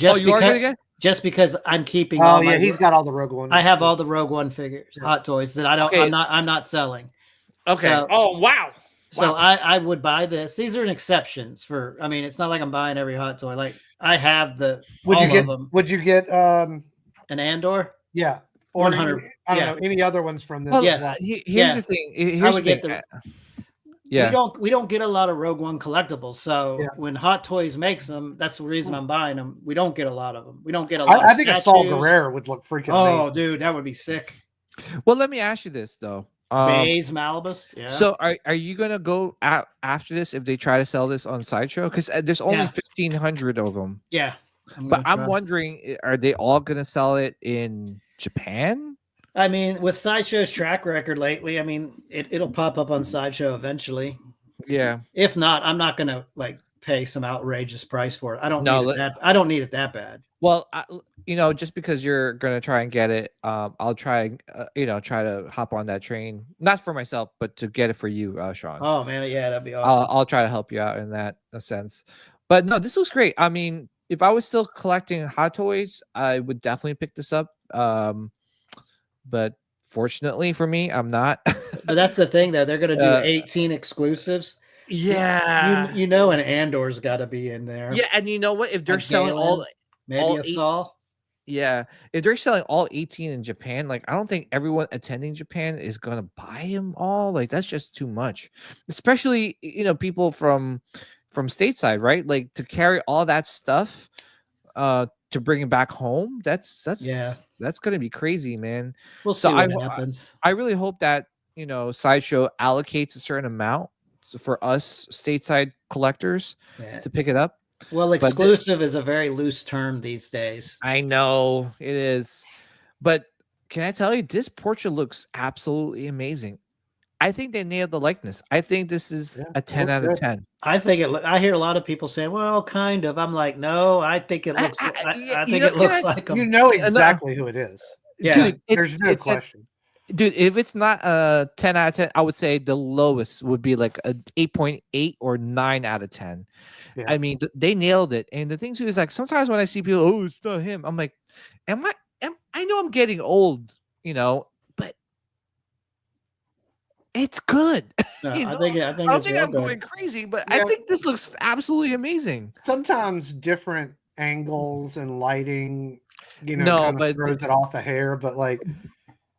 Are gonna get it? Just because I'm keeping. Oh yeah, he's got all the Rogue One. I have all the Rogue One figures, Hot Toys that I don't. Okay. I'm not selling. Okay. So, wow. So I would buy this. These are exceptions for. I mean, it's not like I'm buying every Hot Toy. Like I have the. Would you get an Andor? Yeah. Or 100. I don't know any other ones from this. Well, Yes. Here's the thing. I would get the. Yeah. We don't get a lot of Rogue One collectibles. So when Hot Toys makes them, that's the reason I'm buying them. We don't get a lot of them. We don't get a lot. I think a Saul Guerrero would look freaking amazing. Dude, that would be sick. Well, let me ask you this though. Baze Malbus. Yeah. So are you gonna go out after this if they try to sell this on Sideshow? Because there's only 1,500 of them. Yeah. I'm wondering, are they all gonna sell it in Japan? I mean, with Sideshow's track record lately, I mean, it'll pop up on Sideshow eventually. Yeah. If not, I'm not gonna like pay some outrageous price for it. I don't need it that bad. Well, just because you're gonna try and get it, I'll try, try to hop on that train. Not for myself, but to get it for you, Sean. Oh man, yeah, that'd be awesome. I'll try to help you out in that sense. But no, this looks great. I mean, if I was still collecting Hot Toys, I would definitely pick this up. But fortunately for me, I'm not. But that's the thing, though. They're gonna do 18 exclusives. Yeah, and Andor's got to be in there. Yeah, and you know what? If they're selling maybe a Saul. Yeah, if they're selling all 18 in Japan, like I don't think everyone attending Japan is gonna buy them all. Like that's just too much, especially people from stateside, right? Like to carry all that stuff, to bring it back home. Yeah. That's gonna be crazy, man. We'll So see what happens. I really hope that Sideshow allocates a certain amount for us stateside collectors Yeah. to pick it up. Well, But exclusive is a very loose term these days. I know it is, but can I tell you, this portrait looks absolutely amazing. I think they nailed the likeness. I think this is a 10 out of good. 10. I think I hear a lot of people saying, "Well, kind of." I'm like, no, I think it looks. I think it looks like You them. know exactly who it is. Yeah. Dude, There's no question. Dude, if it's not a 10 out of 10, I would say the lowest would be like a 8.8 or 9 out of 10. Yeah. I mean, they nailed it. And the thing too is like sometimes when I see people, oh, it's not him, I'm like, I know I'm getting old, but it's good. No, You I know? think I it's don't think real I'm good. going crazy, but Yeah. I think this looks absolutely amazing. Sometimes different angles and lighting, No, kind of but throws it off a hair. But like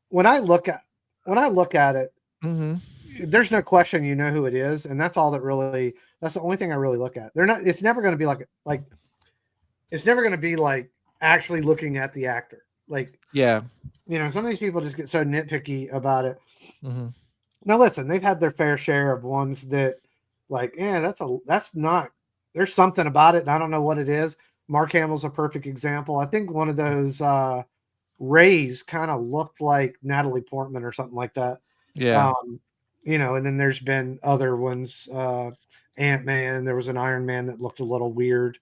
when I look at it, Mhm. there's no question you know who it is, and that's all that's the only thing I really look at. It's never going to be like it's never going to be like actually looking at the actor. Like, Yeah. Some of these people just get so nitpicky about it. Mhm. Now listen, they've had their fair share of ones that like, that's not, there's something about it and I don't know what it is. Mark Hamill's a perfect example. I think one of those Rays kind of looked like Natalie Portman or something like that. Yeah. And then there's been other ones. Ant-Man, there was an Iron Man that looked a little weird,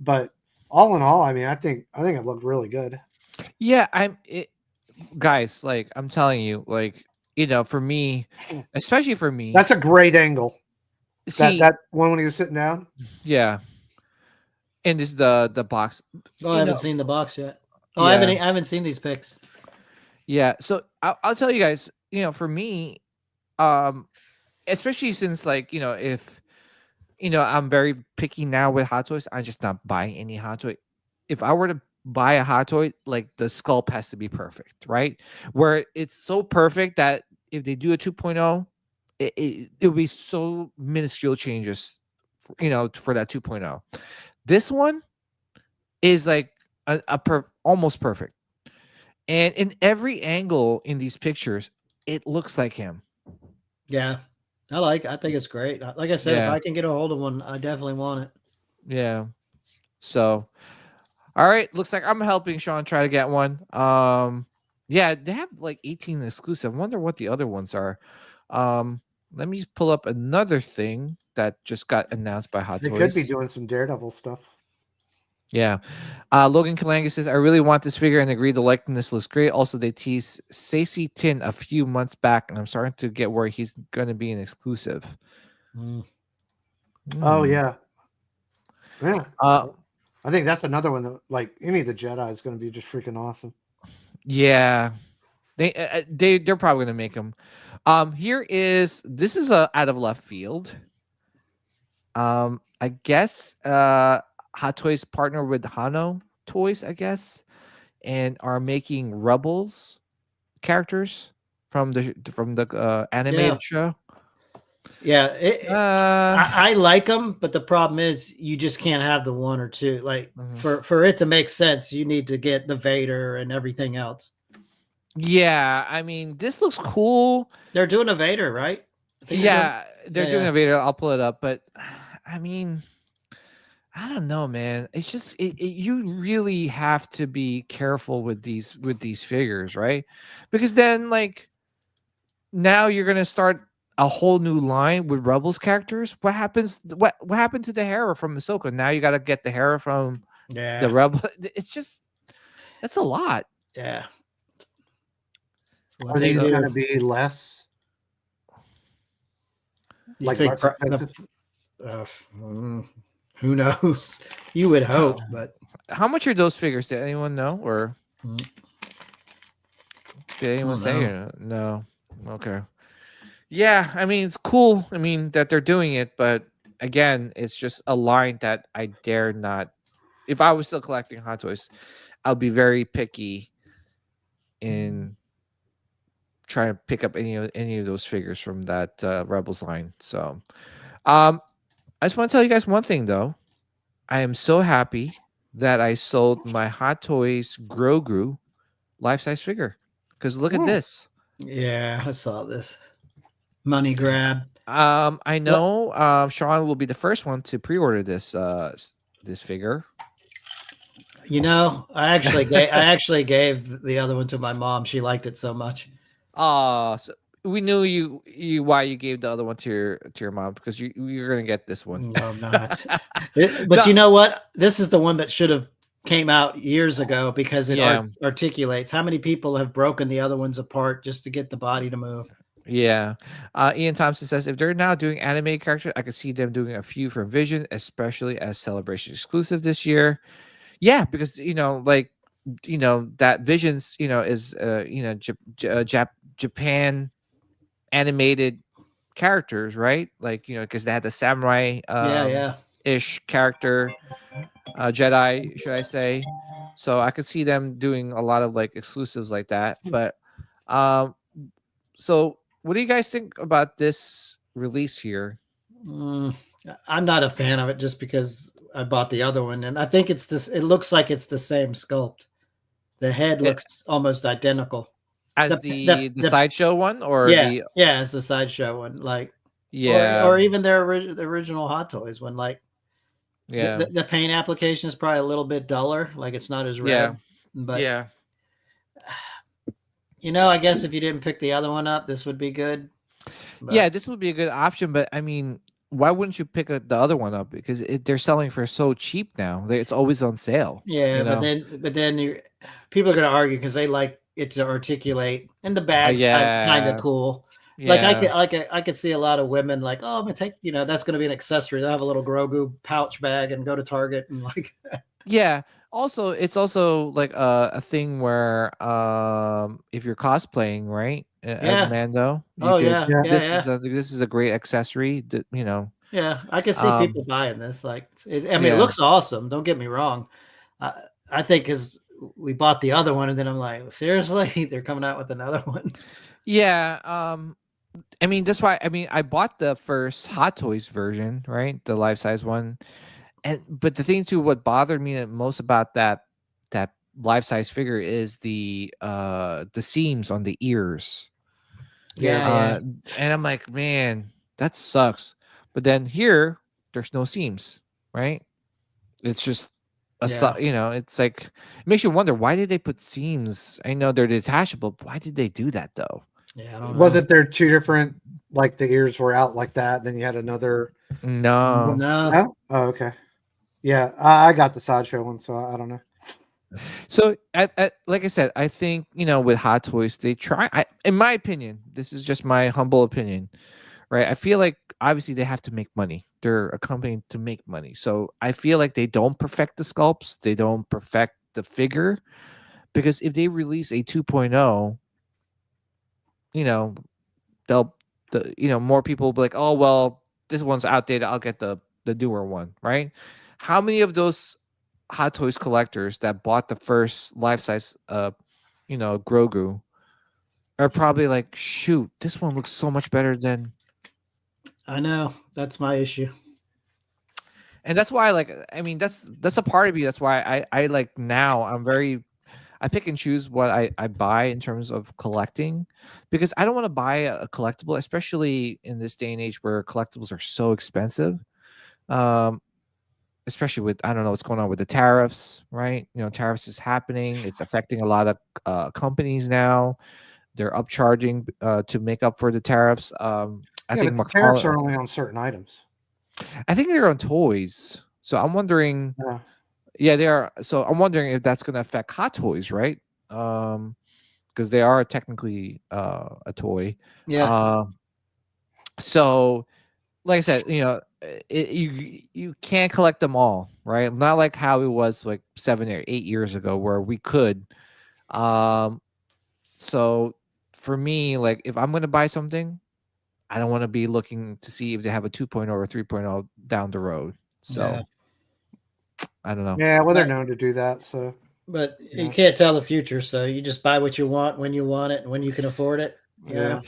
but all in all, I mean, I think it looked really good. Yeah, guys, like I'm telling you, like, for me, especially for me. That's a great angle. See, that one when he was sitting down. Yeah. And this is the box. Oh, I haven't seen the box yet. Oh, Yeah. I haven't seen these pics. Yeah. So I'll tell you guys, for me, especially since like, if I'm very picky now with Hot Toys, I'm just not buying any Hot Toy. If I were to buy a Hot Toy, like the sculpt has to be perfect, right? Where it's so perfect that if they do a 2.0, it will be so minuscule changes, for that 2.0. This one is like almost perfect. And in every angle in these pictures, it looks like him. Yeah, I think it's great. Like I said, if I can get a hold of one, I definitely want it. Yeah. So, all right. Looks like I'm helping Sean try to get one. Yeah, they have like 18 exclusive. I wonder what the other ones are. Let me pull up another thing that just got announced by Hot They Toys. could be doing some Daredevil stuff. Yeah. Logan Kalanga says, I really want this figure and agree the likeness looks great. Also, they teased Stacey Tin a few months back, and I'm starting to get where he's going to be an exclusive. Oh, yeah. Yeah. I think that's another one that, like, any of the Jedi is going to be just freaking awesome. Yeah. They're probably going to make them. This is out of left field. I guess Hot Toys partner with Hano Toys, I guess, and are making Rebels characters from the animated show. Yeah, I like them, but the problem is you just can't have the one or two. Like for it to make sense, you need to get the Vader and everything else. Yeah, I mean, this looks cool. They're doing a Vader, right? Yeah, they're doing a Vader. I'll pull it up, but I mean, I don't know, man. It's just you really have to be careful with these figures, right? Because then, like, now you're gonna start a whole new line with Rebels characters. What happens? What happened to the Hera from Ahsoka? Now you got to get the Hera from the Rebel. It's just that's a lot. Yeah. Are these going to be less? Like who knows? You would hope, but how much are those figures? Did anyone know, or did anyone say? No. Okay. Yeah, I mean, it's cool. I mean that they're doing it, but again, it's just a line that I dare not if I was still collecting Hot Toys, I'll be very picky in trying to pick up any of those figures from that Rebels line. So, I just want to tell you guys one thing though. I am so happy that I sold my Hot Toys Grogu life-size figure, because look at this. Yeah, I saw this money grab. I know Sean will be the first one to pre-order this this figure. You know, I actually gave the other one to my mom. She liked it so much. So we knew you why you gave the other one to your mom, because you're gonna get this one. No, I'm not. But you know what? This is the one that should have came out years ago, because it articulates how many people have broken the other ones apart just to get the body to move. Yeah. Ian Thompson says, if they're now doing anime characters, I could see them doing a few from Vision, especially as Celebration exclusive this year. Yeah, because that Vision's is Japan animated characters, right? Like, because they had the samurai ish character, Jedi, should I say? So I could see them doing a lot of like exclusives like that. But so what do you guys think about this release here? I'm not a fan of it, just because I bought the other one, and I think it's this. It looks like it's the same sculpt. The head looks almost identical. As the sideshow one, or as the sideshow one, like or even their original Hot Toys one, like the paint application is probably a little bit duller, like it's not as red. But I guess if you didn't pick the other one up, this would be good. But, this would be a good option. But I mean, why wouldn't you pick the other one up? Because they're selling for so cheap now. It's always on sale. Yeah, but then people are going to argue because they like it to articulate, and the bag's kind of cool. Yeah. Like I could see a lot of women like, oh, I'm gonna take, that's going to be an accessory. They'll have a little Grogu pouch bag and go to Target and like. Yeah. Also, it's also like a thing where if you're cosplaying, right, as Mando. This is a great accessory. That Yeah, I can see people buying this. Like, it looks awesome. Don't get me wrong. I think because we bought the other one, and then I'm like, seriously, they're coming out with another one. Yeah. I mean, that's why. I mean, I bought the first Hot Toys version, right, the life size one. But the thing too, what bothered me most about that life size figure is the seams on the ears. And I'm like, man, that sucks. But then here, there's no seams, right? It's just it's like, it makes you wonder, why did they put seams? I know they're detachable, but why did they do that though? Yeah, I don't know. Wasn't there two different, like the ears were out like that, then you had another? No. Oh, okay. Yeah, I got the sideshow one, so I don't know. So, like I said, I think with Hot Toys, they try. In my opinion, this is just my humble opinion, right? I feel like obviously they have to make money. They're a company to make money, so I feel like they don't perfect the sculpts, they don't perfect the figure, because if they release a 2.0, more people will be like, oh well, this one's outdated, I'll get the newer one, right? How many of those Hot Toys collectors that bought the first life-size Grogu are probably like, shoot, this one looks so much better than... I know, that's my issue. And that's why, that's a part of me. That's why I like, now I pick and choose what I buy in terms of collecting, because I don't want to buy a collectible, especially in this day and age where collectibles are so expensive. Especially with, I don't know what's going on with the tariffs, right? Tariffs is happening. It's affecting a lot of companies now. They're upcharging to make up for the tariffs. I think the tariffs are only on certain items. I think they're on toys. So I'm wondering. Yeah, they are. So I'm wondering if that's going to affect Hot Toys, right? Because they are technically a toy. Yeah. So, like I said, you can't collect them all, right? Not like how it was like 7 or 8 years ago where we could. So for me, like, if I'm going to buy something, I don't want to be looking to see if they have a 2.0 or 3.0 down the road. So I don't know. Yeah, well, they're known to do that. So, But Yeah. you can't tell the future, so you just buy what you want when you want it and when you can afford it. Yeah.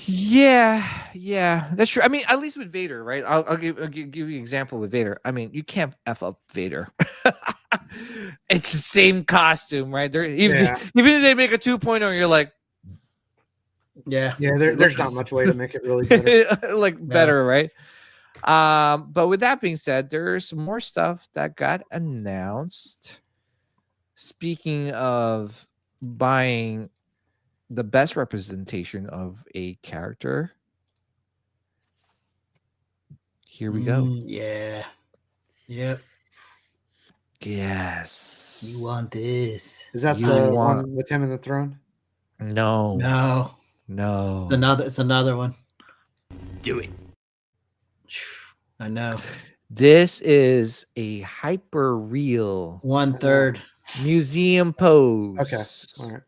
Yeah, that's true. I mean, at least with Vader, right? I'll give you an example with Vader. I mean, you can't f up Vader. It's the same costume, right? They're even Yeah. even if they make a 2.0, you're like, Yeah. Yeah, there's not much way to make it really better. like better, right? But with that being said, there's more stuff that got announced. Speaking of buying the best representation of a character, here we go. Yeah. Yep. Yes. You want this? Is that You the want- one with him in the throne? No. No. No. It's another one. Do it. I know. This is a hyper real 1/3. museum pose. Okay. All right.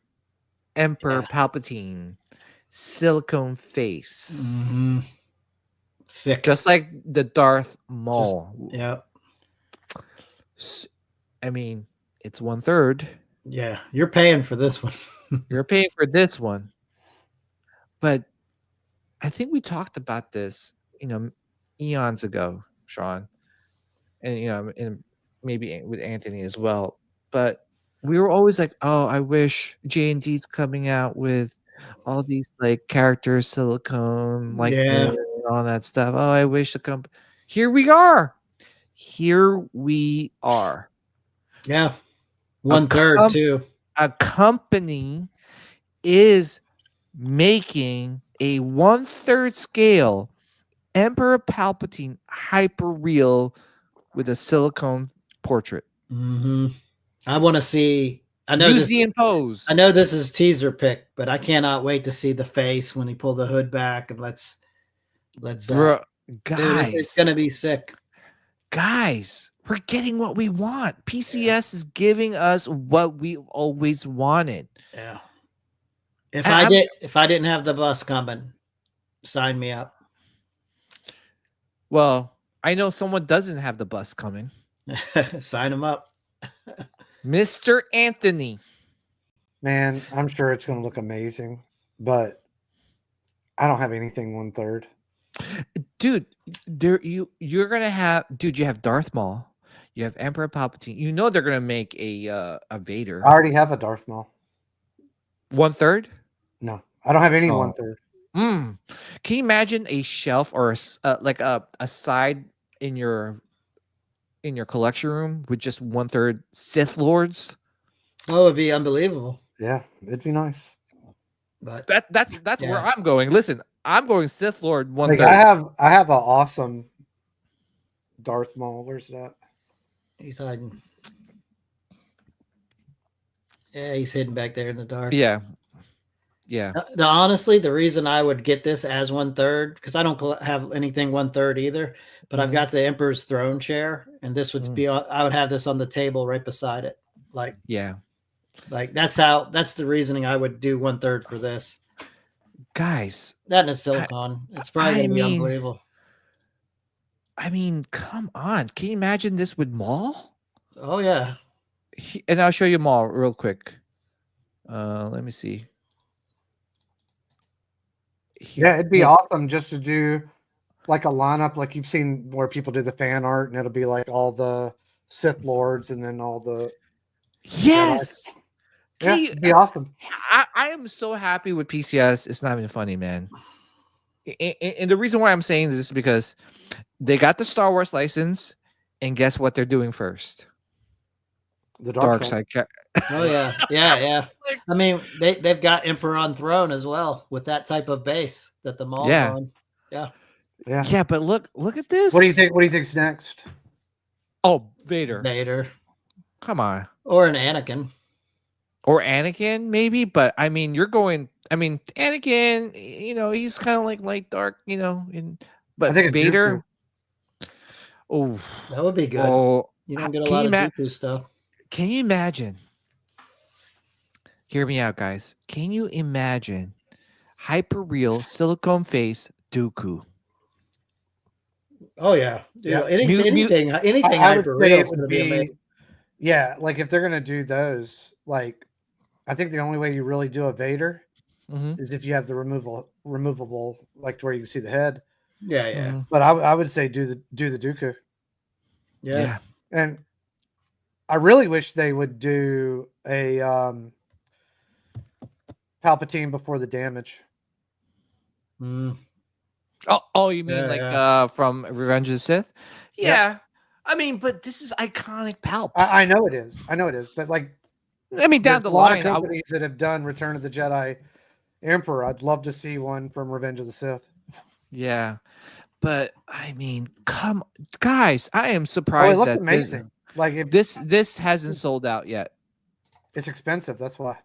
Emperor Yeah. Palpatine, silicone face, Mm-hmm. Sick. just like the Darth Maul. Yeah. I mean, it's 1/3. Yeah. You're paying for this one. You're paying for this one, but I think we talked about this, eons ago, Sean, and and maybe with Anthony as well. But we were always like, "Oh, I wish J&D's coming out with all these like characters, silicone, like Yeah. this and all that stuff. Oh, I wish the company." Here we are. Here we are. Yeah. 1/3 too. A company is making a 1/3 scale Emperor Palpatine hyper real with a silicone portrait. Mm-hmm. I want to see. I know this. Museum pose. I know this is teaser pick, but I cannot wait to see the face when he pulled the hood back and let's. Bro, dude, guys, it's gonna be sick. guys, we're getting what we want. PCS is giving us what we always wanted. Yeah. If And I didn't have the bus coming, sign me up. Well, I know someone doesn't have the bus coming. Sign him up. Mr. Anthony. Man, I'm sure it's going to look amazing, but I don't have anything 1/3. Dude, you're gonna have you have Darth Maul, you have Emperor Palpatine. You know they're gonna make a Vader. I already have a Darth Maul. 1/3. No, I don't have any Oh. 1/3. Can you imagine a shelf or like a side in your collection room with just 1/3 Sith Lords? Oh, it'd be unbelievable. Yeah, it'd be nice. But That's where Yeah. I'm going. Listen, I'm going Sith Lord 1/3. Like I have an awesome Darth Maul. Where's that? he's hiding. Yeah, he's hidden back there in the dark. Yeah. Honestly, the reason I would get this as 1/3 because I don't have anything 1/3 either, but I've got the Emperor's throne chair, and this would be on. I would have this on the table right beside it. Like that's the reasoning I would do 1/3 for this. Guys, That and a silicon. It's probably gonna be unbelievable. I mean, come on. Can you imagine this with Maul? Oh yeah. And I'll show you Maul real quick. Let me see. Yeah, it'd be awesome just to do like a lineup, like you've seen where people do the fan art, and it'll be like all the Sith Lords and then all the. Yes. Yeah, Hey, it'd be awesome. I am so happy with PCS. It's not even funny, man. And the reason why I'm saying this is because they got the Star Wars license, and guess what they're doing first? The Dark Side. Oh yeah. Yeah. I mean, they've got Emperor on throne as well with that type of base that the Maul's Yeah. on. Yeah. Yeah, but look at this. What do you think? What do you think's next? Oh, Vader. Vader Come on. or an Anakin. Or Anakin, maybe, but I mean, Anakin, he's kind of like light dark, but I think it's Vader. Oh, That would be good. oh, You don't get a can lot you of ma- Dooku stuff. can you imagine? Hear me out, guys. Can you imagine hyper real silicone face Dooku? Oh yeah. Dude, Yeah. anything I would hyper say real it is would gonna be be. amazing. Yeah, like if they're gonna do those, like I think the only way you really do a Vader Mm-hmm. is if you have the removable, like to where you can see the head. Yeah, yeah, Mm-hmm. But I would say do the Dooku. yeah. And I really wish they would do a Palpatine before the damage. Mm. Oh, you mean Yeah, like yeah. from Revenge of the Sith? Yep. Yeah. I mean, but this is iconic Palps. I know it is. I know it is. But like, I mean, down there's the a lot of line, companies that have done Return of the Jedi Emperor. I'd love to see one from Revenge of the Sith. yeah. But I mean, come guys, I am Oh, it surprised looked that amazing. Like if this hasn't sold out yet. it's expensive, that's why.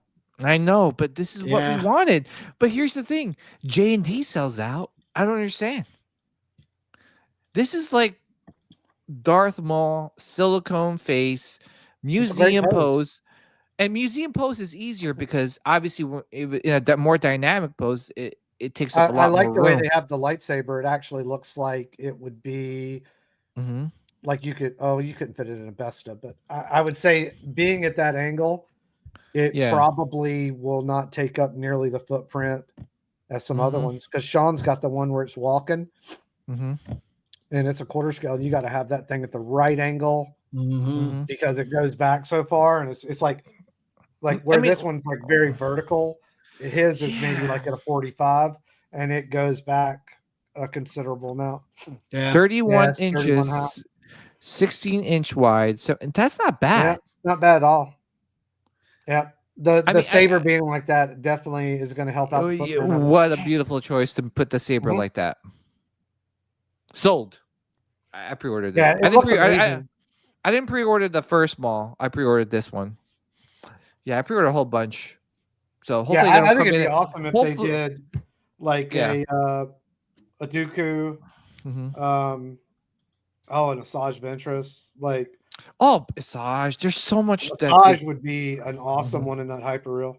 I know, but this is what Yeah. we wanted. But here's the thing: J&D sells out. I don't understand. This is like Darth Maul, silicone face, museum pose. pose, and museum pose is easier because obviously in a more dynamic pose, it takes up a lot I like more the way room. they have the lightsaber. It actually looks like it would be Mm-hmm. like you couldn't fit it in a Besta, but I would say being at that angle, it Yeah. probably will not take up nearly the footprint as some other Mhm. ones. Because Sean's got the one where it's walking Mm-hmm. and it's a quarter scale. You got to have that thing at the right angle Mm-hmm. because it goes back so far, and it's like where mean- this one's like very vertical. His is maybe Yeah. like at a 45, and it goes back a considerable amount. Yeah. 31 Yeah, it's 31 high. inches, 16-inch wide. So and that's not Yeah, bad. not bad at all. Yeah. The I mean, saber being like that definitely is going to help out. Oh, The yeah, footprint of it. what a beautiful choice to put the saber Mhm. like that. Sold. I pre-ordered it. Yeah, I it looks I amazing. didn't pre-order the first Maul. I pre-ordered this one. Yeah, I pre-ordered a whole bunch. So hopefully Yeah, they I don't think come it'd be in. awesome if hopefully- they did like Yeah. a Dooku, Mhm. an Asajj Ventress. Like Oh, Asajj. There's so much that. Asajj would be an awesome Mhm. one in that hyperreal.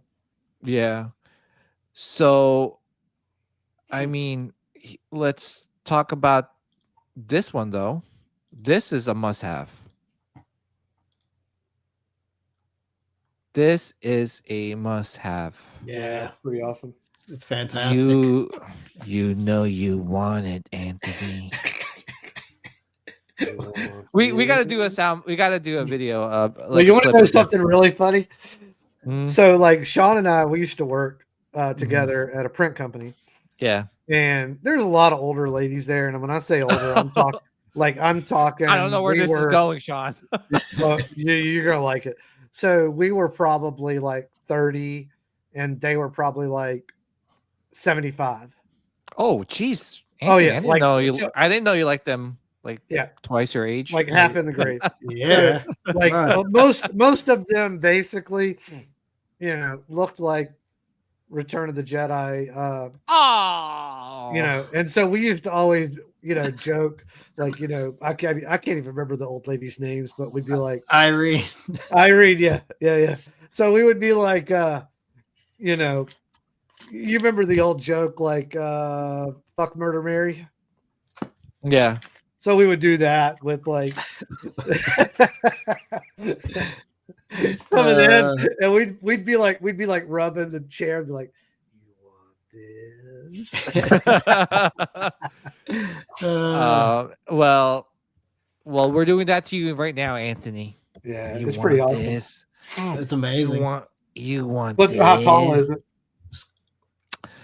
Yeah. So, I mean, let's talk about this one though. This is a must-have. This is a must-have. Yeah. Pretty awesome. It's fantastic. You know you want it, Anthony. We got to do a sound. We got to do a video of. Well, you want to know something really funny? Mm, So, like Sean and I, we used to work together at a print company, yeah. and there's a lot of older ladies there. And when I say older, I'm talking I don't know where this is going, Sean. Well, you're gonna like it. So we were probably like 30, and they were probably like 75. Oh, jeez. Oh, yeah, I didn't like- know you. so- I didn't know you liked them like Yeah. twice your age. Like half in the grave. Yeah. Like Right. most of them basically, looked like Return of the Jedi. Oh, And so we used to always, joke like, I can't even remember the old ladies' names, but we'd be like Irene. Irene, yeah. So we would be like, you remember the old joke like, fuck Murder Mary. yeah. So we would do that with like some of them, and we'd be like rubbing the chair and be like, "You want this?" Well, we're doing that to you right now, Anthony. Yeah, You it's pretty want awesome. this? It's You amazing. want Look, how tall this? is it?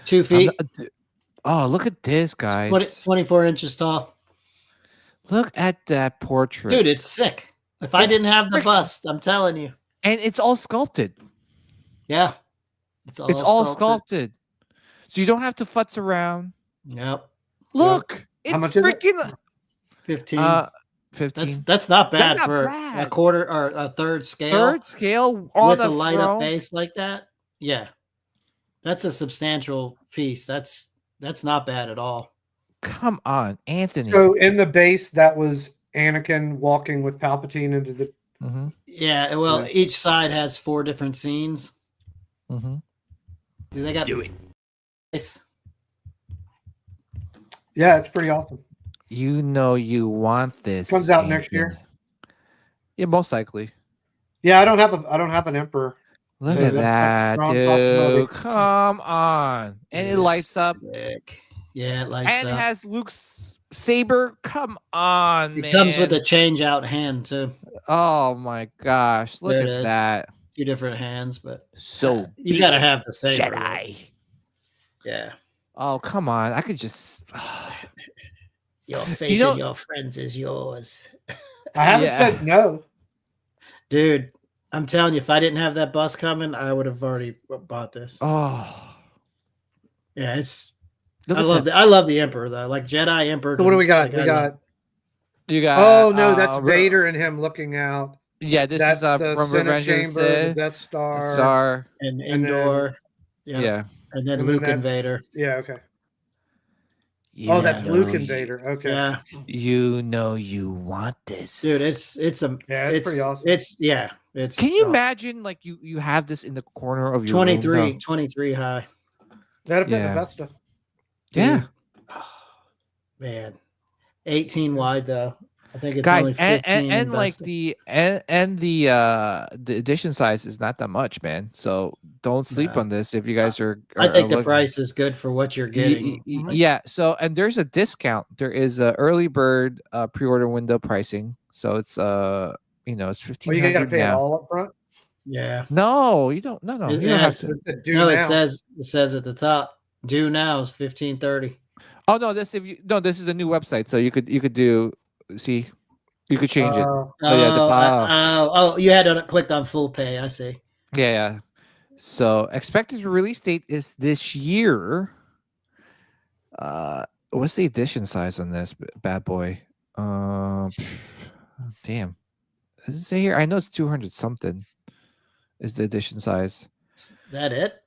2 feet, Oh, look at this, guys. 24 inches tall. Look at that portrait. Dude, it's sick. If I It's didn't have the freaking- bust, I'm telling you. And it's all sculpted. Yeah. It's all sculpted. So you don't have to futz around. Yep. Look, it's How much is it? freaking 15. 15. That's not bad That's not for bad. a quarter or a third scale Third scale on with the a light throne. up base like that. Yeah. That's a substantial piece. That's not bad at all. Come on, Anthony. So in the base, that was Anakin walking with Palpatine into the. Mhm, Yeah, well, Yeah. each side has 4 different scenes. mhm. Do they got Do it. Nice. Yeah, it's pretty awesome. You know you want this. Comes out next year. Anthony. Yeah, most likely. Yeah, I don't have an Emperor. Look Yeah, at that's that, strong possibility. dude. Come on. And it lights up Sick. Yeah, it lights and up. has Luke's saber. Come on, It man. comes with a change out hand too. Oh my gosh. Look There at it is. that. 2 different hands, but So you got to big, have the saber. though. Jedi. Yeah. Oh, come on. I could just Your faith You know- in your friends is yours. I haven't Yeah. said no. Dude, I'm telling you, if I didn't have that bus coming, I would have already bought this. Oh. Yeah, it's Look I at love that. I love the Emperor though. Like Jedi Emperor. So what do we got? like, We I got. love- You got Oh no, that's Re- Vader and him looking out. Yeah, this That's is the from Senate Revenge of the Chamber, the Sith. Death Star. Star. and and then- Endor. Yeah. Yeah. And then and then Luke and that's- Vader. Yeah, okay. You Oh, that's know Luke and you- Vader. Okay. Yeah. You know you want this. Dude, it's a Yeah, it's pretty awesome. It's it's Can you awesome. imagine like you have this in the corner of your room, 23 though? 23 high. That'd have been Yeah. the best stuff. Yeah. Oh, man. 18 wide though. I think it's Guys, only 15 and like best. the edition size is not that much, man. So don't sleep No. on this if you guys are. I think the looking. price is good for what you're getting. Yeah. So and there's a discount. There is a early bird pre-order window pricing. So it's it's Well, you got to $1,500 pay it now. all up front. Yeah. No, you don't. No, It- you don't have yes. to. It said due No, now. it says at the top, due now is 1530. Oh no, this is the new website. So you could do. See, you could change it. Uh, Oh, yeah, the You had clicked on full pay. I see. Yeah. So expected release date is this year. What's the edition size on this bad boy? Damn. Does it say here? I know it's 200 something. Is the edition size? Is that it?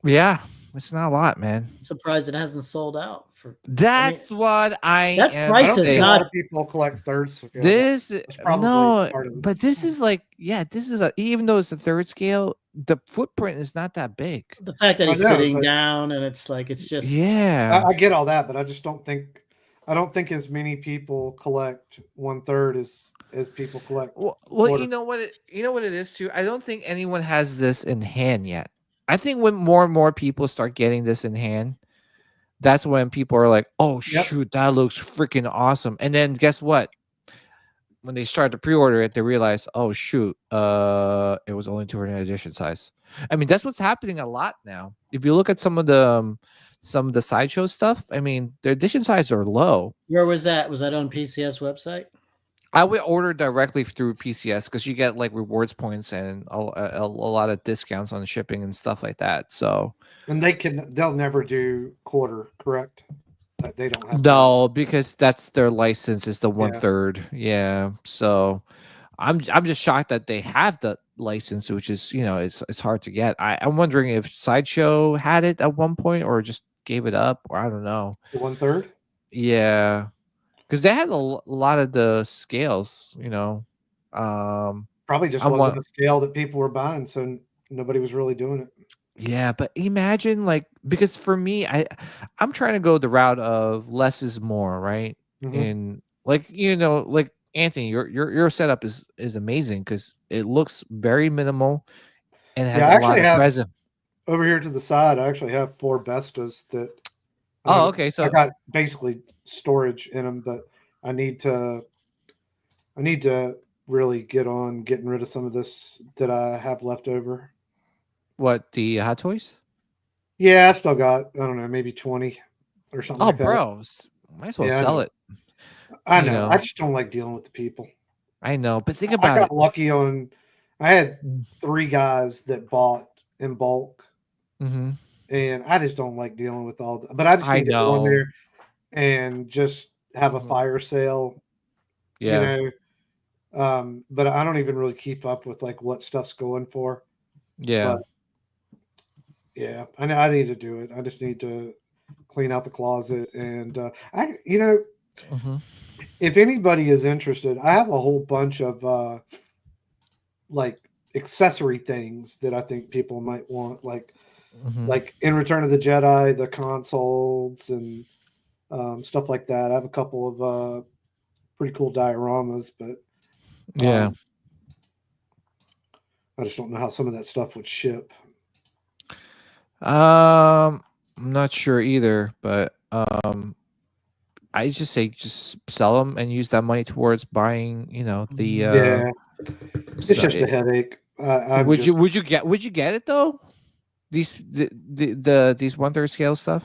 Yeah, it's not a lot, man. I'm surprised it hasn't sold out. That's what I that am price I is don't think saying. a not- lot of people collect thirds. So This probably no, part of it. but this is like this is even though it's the third scale, the footprint is not that big. The fact that I he's know, sitting but- down and it's like it's just Yeah. I get all that, but I just don't think as many people collect 1/3 as people collect. Well, Order. you know what it is too. I don't think anyone has this in hand yet. I think when more and more people start getting this in hand, that's when people are like, "Oh Yep. shoot, that looks freaking awesome!" And then guess what? When they start to pre-order it, they realize, "Oh shoot, it was only 200 edition size." I mean, that's what's happening a lot now. If you look at some of the sideshow stuff, I mean, their edition sizes are low. Where was that? Was that on PCS website? I would order directly through PCS because you get like rewards points and a lot of discounts on shipping and stuff like that. So And they'll never do quarter, correct? They don't have no, because that's their license is the Yeah. 1/3. Yeah. So I'm just shocked that they have the license, which is it's hard to get. I'm wondering if Sideshow had it at one point or just gave it up, or I don't know. the 1/3. Yeah. Because they had a lot of the scales, Probably just I'm wasn't wa- a scale that people were buying, so nobody was really doing it. Yeah, but imagine because for me, I'm trying to go the route of less is more, right? Mhm. And like Anthony, your setup is amazing because it looks very minimal and has Yeah, I a lot actually of have- present. Over here to the side, I actually have 4 Bestas that. Oh, okay. I So got basically storage in them, but I need to really get on getting rid of some of this that I have left over. what the Hot Toys? Yeah, I still got, I don't know, maybe 20 or something Oh, like that. bro, might as well Yeah, I sell know. it. I you know. know. I just don't like dealing with the people. I know, but think I about got it. lucky on, I had Mm. 3 guys that bought in bulk, hmm and I just don't like dealing with all but I just I need to go in know. there and just have a Mhm. fire sale, Yeah, you know. But I don't even really keep up with like what stuff's going for. yeah. But yeah, I need to do it. I just need to clean out the closet and hmm if anybody is interested, I have a whole bunch of like accessory things that I think people might want, like hmm in Return of the Jedi, the consoles and stuff like that. I have a couple of pretty cool dioramas, but Yeah. I just don't know how some of that stuff would ship. I'm not sure either, but I just say just sell them and use that money towards buying, the Yeah, it's so just a headache. would you get it though? These these 1/3 scale stuff?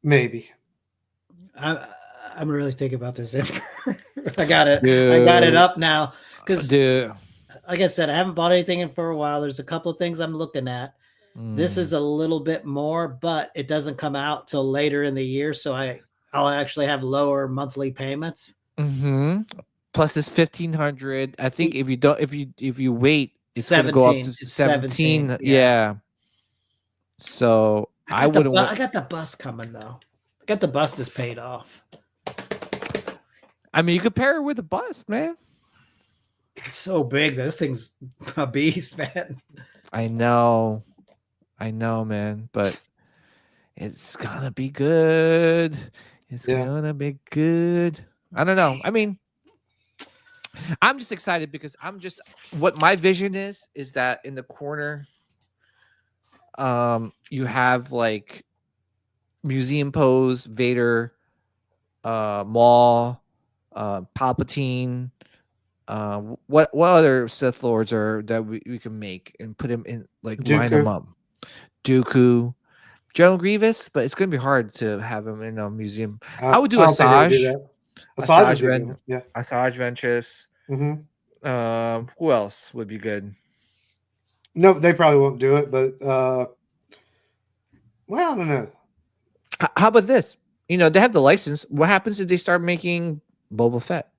Maybe. I'm really thinking about this. I got it. I got it up now because, like I said, I haven't bought anything in for a while. There's a couple of things I'm looking at. This is a little bit more, but it doesn't come out till later in the year, so I'll actually have lower monthly payments. Plus it's 1,500. I think if you wait, it's gonna go up to 17. Yeah. So I wouldn't. I got the bus coming though. I got the bus just paid off. I mean, you could pair it with a bus, man. It's so big. This thing's a beast, man. I know, man. But it's gonna be good. It's gonna be good. I don't know. I mean, I'm just excited because what my vision is that in the corner, you have like museum pose, Vader, Maul, Palpatine. What other Sith Lords are that we can make and put him in, like line them up? Dooku, General Grievous, but it's gonna be hard to have him in a museum. I would do Asajj. Asajj Ventress. Who else would be good? No, they probably won't do it, but well, I don't know. How about this? They have the license. What happens if they start making Boba Fett?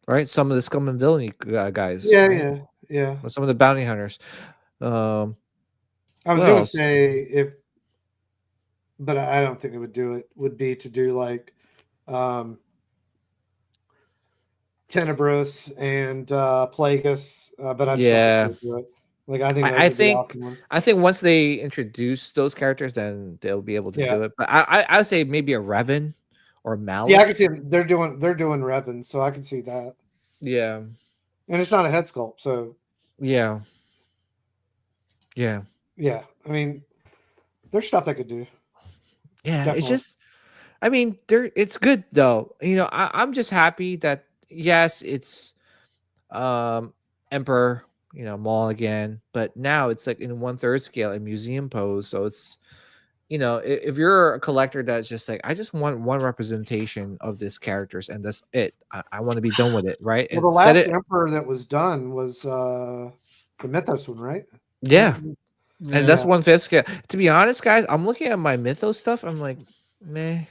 Right, some of the scum and villainy guys. Yeah. Or some of the bounty hunters. I was going to say but I don't think it would do it. Would be to do like Tenebrous and Plagueis, but I just don't think do it. Like I think once they introduce those characters, then they'll be able to do it. But I would say maybe a Revan or Malak. Yeah, I can see them. They're doing Revan, so I can see that. Yeah, and it's not a head sculpt, so yeah. I mean, there's stuff they could do. Yeah, Definitely. It's just, I mean, it's good though. I'm just happy that yes, it's Emperor, Maul again, but now it's like in 1/3 scale and museum pose. So it's, if you're a collector that's just like, I just want one representation of this characters and that's it. I want to be done with it, right? Well, the last Emperor that was done was the Mythos one, right? Yeah. And that's 1/5 scale. To be honest, guys, I'm looking at my Mythos stuff. I'm like, meh.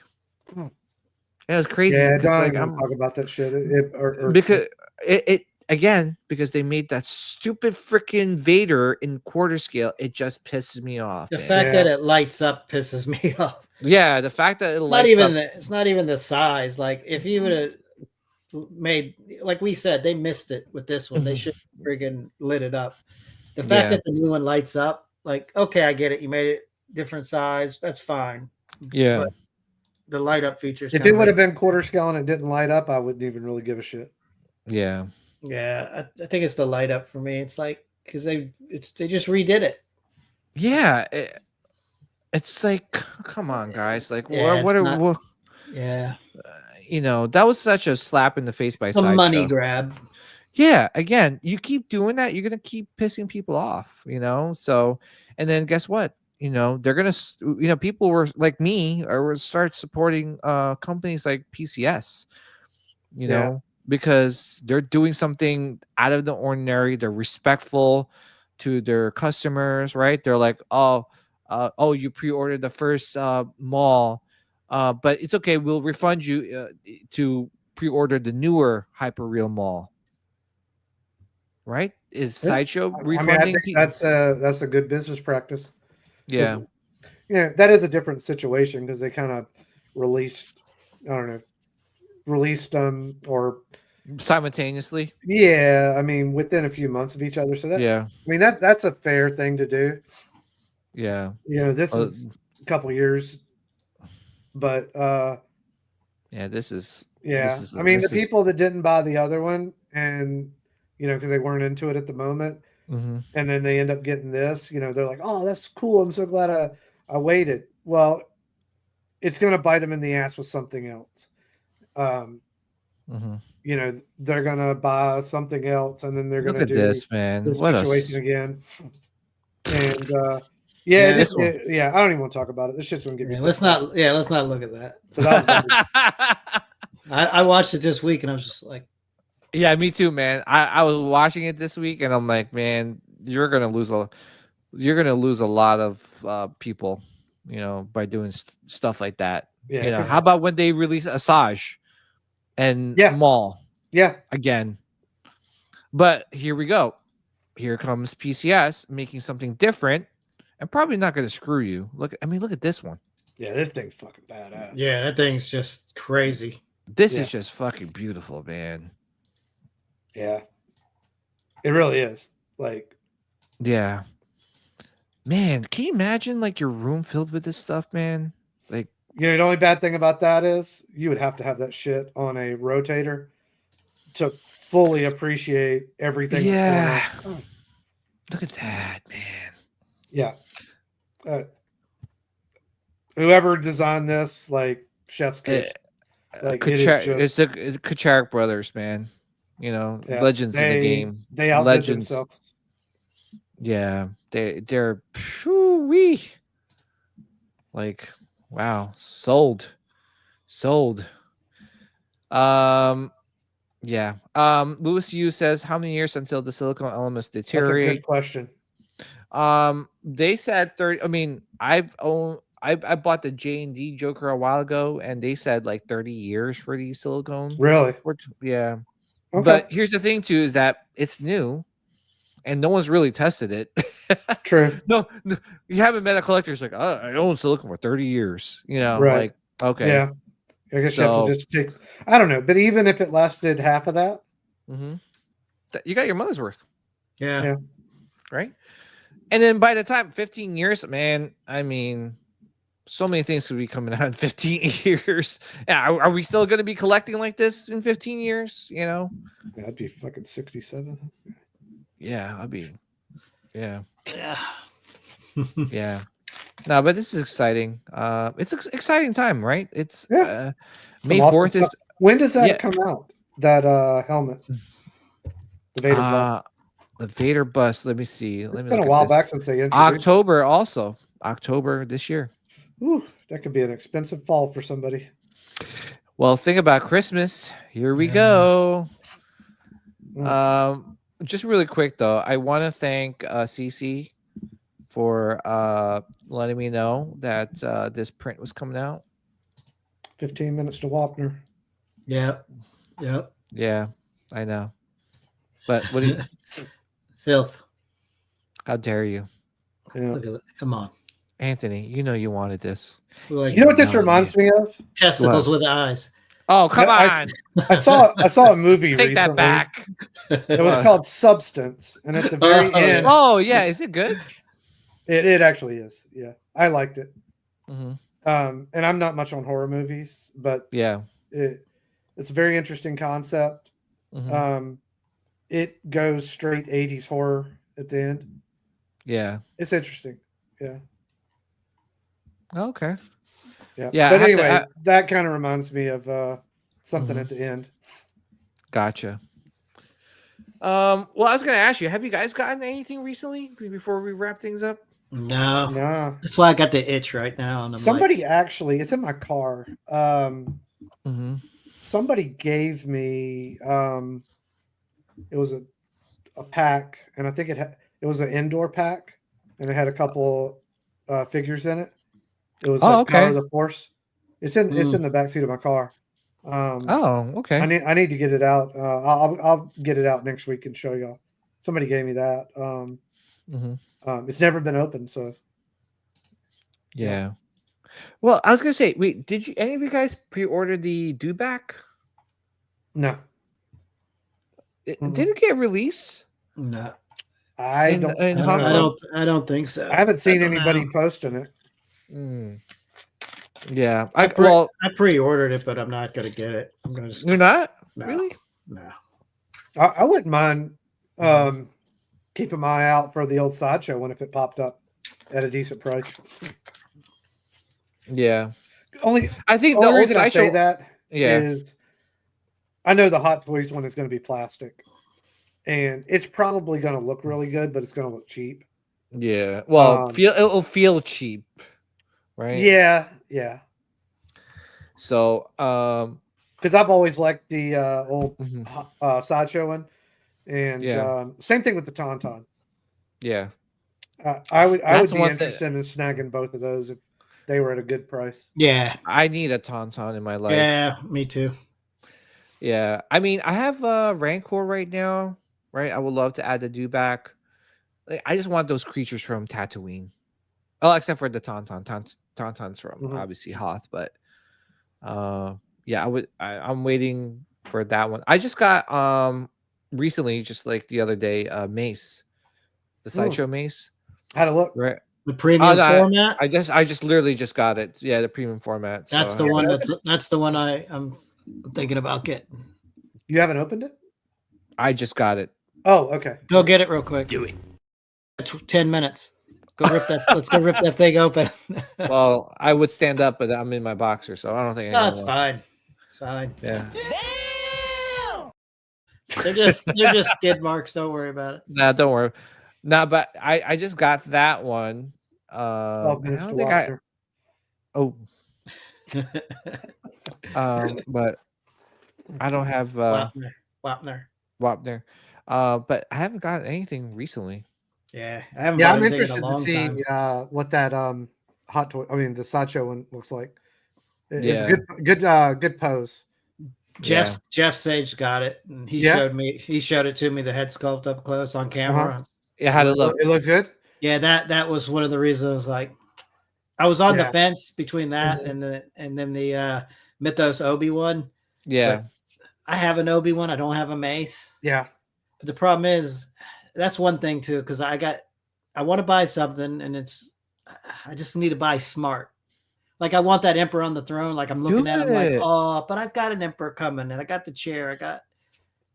It was crazy. Yeah, don't talk about that shit. Because it again, because they made that stupid freaking Vader in 1/4 scale, it just pisses me off. The fact that it lights up pisses me off. Yeah, the fact that it's not even the size. Like if you would have made, like we said, they missed it with this one. They should have friggin' lit it up. The fact that the new one lights up, like, okay, I get it. You made it different size. That's fine. Yeah. But the light up features. If it would have been 1/4 scale and it didn't light up, I wouldn't even really give a shit. Yeah. Yeah. I think it's the light up for me. It's like, because they just redid it. Yeah. It's like, come on, guys. Like, yeah, what yeah. That was such a slap in the face by a money grab. Yeah, again, you keep doing that, you're gonna keep pissing people off, So, and then guess what? They're gonna, people were like me, or will start supporting companies like PCS, because they're doing something out of the ordinary. They're respectful to their customers, right? They're like, oh, you pre-ordered the first Maul, but it's okay. We'll refund you to pre-order the newer Hyperreal Maul. Right? Is Sideshow refunding? I think that's a good business practice. Yeah. Yeah, that is a different situation because they kind of released them or simultaneously. Yeah, I mean within a few months of each other. So I mean that's a fair thing to do. Yeah. This is a couple years, but Yeah, this is. Yeah, This is, I mean, the this is- people that didn't buy the other one, and because they weren't into it at the moment, Mhm. and then they end up getting this, they're like, "Oh, that's cool. I'm so glad I waited." Well, it's going to bite them in the ass with something else. Mhm. They're going to buy something else, and then they're going Look to at do this, man. this What a situation again. And Yeah, this one. I don't even want to talk about it. This shit's going to get me. Let's not look at that. So that was dumb. I watched it this week and I was just like, Yeah, me too, man. I was watching it this week, and I'm like, man, you're gonna lose a lot of people, by doing stuff like that. Yeah, 'cause- How about when they release Asajj and Yeah. Maul yeah, again? But here we go. Here comes PCS making something different, and probably not going to screw you. Look at this one. yeah. This thing's fucking badass. yeah, that thing's just crazy. This Yeah. is just fucking beautiful, man. Yeah, it really is. Like, Yeah. Man, can you imagine like your room filled with this stuff, man? Like, the only bad thing about that is you would have to have that shit on a rotator to fully appreciate everything. yeah. That's going on. Look at that, man. Yeah. Whoever designed this, like, chef's kiss. Like, it is It's the Kucharik brothers, man. Yeah, Legends in the game. They outlived Legends. themselves. Yeah, they're wee. Like, wow, sold. Yeah. Lewis Yu says, how many years until the silicone elements That's a deteriorate? good question. They said 30. I mean, I bought the J&D Joker a while ago, and they said like 30 years for these silicone. Really? Yeah. Okay. But here's the thing too, is that it's new and no one's really tested it. True. No, you haven't met a collector who's like, oh, I own silicone for 30 years. Right. Like, okay. Yeah. I guess you have to just take, I don't know, but even if it lasted half of that, Mm-hmm. You got your money's worth, Yeah. Yeah. right? And then by the time 15 years, man, I mean, so many things could be coming out in 15 years. Yeah, are we still going to be collecting like this in 15 years? yeah, I'd be fucking 67. Yeah, I'd be. Yeah. Yeah. Yeah. No, but this is exciting. It's an exciting time, right? It's Yeah. May Some awesome 4th is stuff. When does that Yeah. come out? That helmet. The Vader belt. the Vader bust. Let me see. Let It's me been a look at while this. back since they introduced. October also. October this year. Ooh, that could be an expensive fall for somebody. Well, think about Christmas. Here we Yeah. go. Mm. Just really quick though, I want to thank CC for letting me know that this print was coming out. 15 minutes to Wapner. Yep. Yep. Yeah, I know. But what do you, Filth. how dare you, Yeah. Look at it. Come on. Anthony? You know you wanted this. We like You know what this No, reminds me of? testicles with eyes. Oh, come Yeah, on. I saw a movie Take recently. that back. It was called Substance, and at the very Oh, end, Oh, yeah. Is it good? it actually is. Yeah, I liked it. Mm-hmm. And I'm not much on horror movies, but Yeah. it's a very interesting concept. Mhm. It goes straight 80s horror at the end. Yeah. It's interesting. Yeah. Okay. Yeah. Yeah, I But have to- anyway, that kind of reminds me of something Mhm. at the end. Gotcha. Well, I was gonna ask you, have you guys gotten anything recently before we wrap things up? No. Nah. That's why I got the itch right now. And I'm Somebody actually, it's in my car. Mm-hmm. Somebody gave me it was a pack, and I think it was an indoor pack, and it had a couple figures in it. It was Oh, like Power of okay. the Force. It's in the backseat of my car. Oh, okay. I need to get it out. I'll get it out next week and show y'all. Somebody gave me that. Mm-hmm. It's never been opened, so Yeah. Well, I was gonna say, wait, did you any of you guys pre-order the Dewback? no. Did it get released? no. I In- don't. in I Hong don't Kong? know. I don't think so. I haven't seen don't anybody know. posting it. Mm. Yeah. I Well, pre-ordered it, but I'm not gonna get it. I'm gonna just you're not no, really. no. I wouldn't mind keeping my eye out for the old Sideshow one if it popped up at a decent price. Yeah. Only I think the only old reason I say Sideshow. that Yeah. is I know the Hot Toys one is going to be plastic, and it's probably going to look really good, but it's going to look cheap. Yeah. Well, Um, it'll feel cheap, right? Yeah. So, Because I've always liked the old mhm. Sideshow one, and Yeah. same thing with the Tauntaun. Yeah. I would That's be one thing. interested in snagging both of those if they were at a good price. Yeah, I need a Tauntaun in my life. yeah, me too. Yeah. I mean, I have Rancor right now, right? I would love to add the Dewback. Like, I just want those creatures from Tatooine. Oh, except for the Tauntaun. Tauntaun's from Mhm. obviously Hoth, but yeah, I'm waiting for that one. I just got recently, just like the other day, Mace, the Sideshow Mace. How to look? Right. The premium no, format. I just literally just got it. Yeah, the premium format. That's so the I- one. That's the one I'm thinking about getting. You haven't opened it? I just got it. Oh, okay. Go get it real quick. Do it. 10 minutes. Go rip that. Let's go rip that thing open. Well, I would stand up, but I'm in my boxer, so I don't think. No, it's fine. It's fine. Yeah. They're just skid marks. Don't worry about it. Nah, don't worry. Nah, but I just got that one. 12 I minutes don't to think watch her. but I don't have Wapner. Wapner. But I haven't gotten anything recently. Yeah, I haven't. Yeah, bought I'm anything in a interested to long see time. what that Hot Toy. I mean, the Sideshow one looks like. It's Yeah. a good pose. Jeff Sage got it, and he showed me. He showed it to me. The head sculpt up close on camera. Yeah, how to look. It looks good. Yeah, that was one of the reasons I was like, I was on the Yeah. fence between that and then the Mythos Obi one. Yeah. I have an Obi one. I don't have a Mace. Yeah. But the problem is, that's one thing too, because I want to buy something, and I just need to buy smart. Like I want that Emperor on the throne. Like I'm looking at him like, oh, but I've got an Emperor coming, and I got the chair.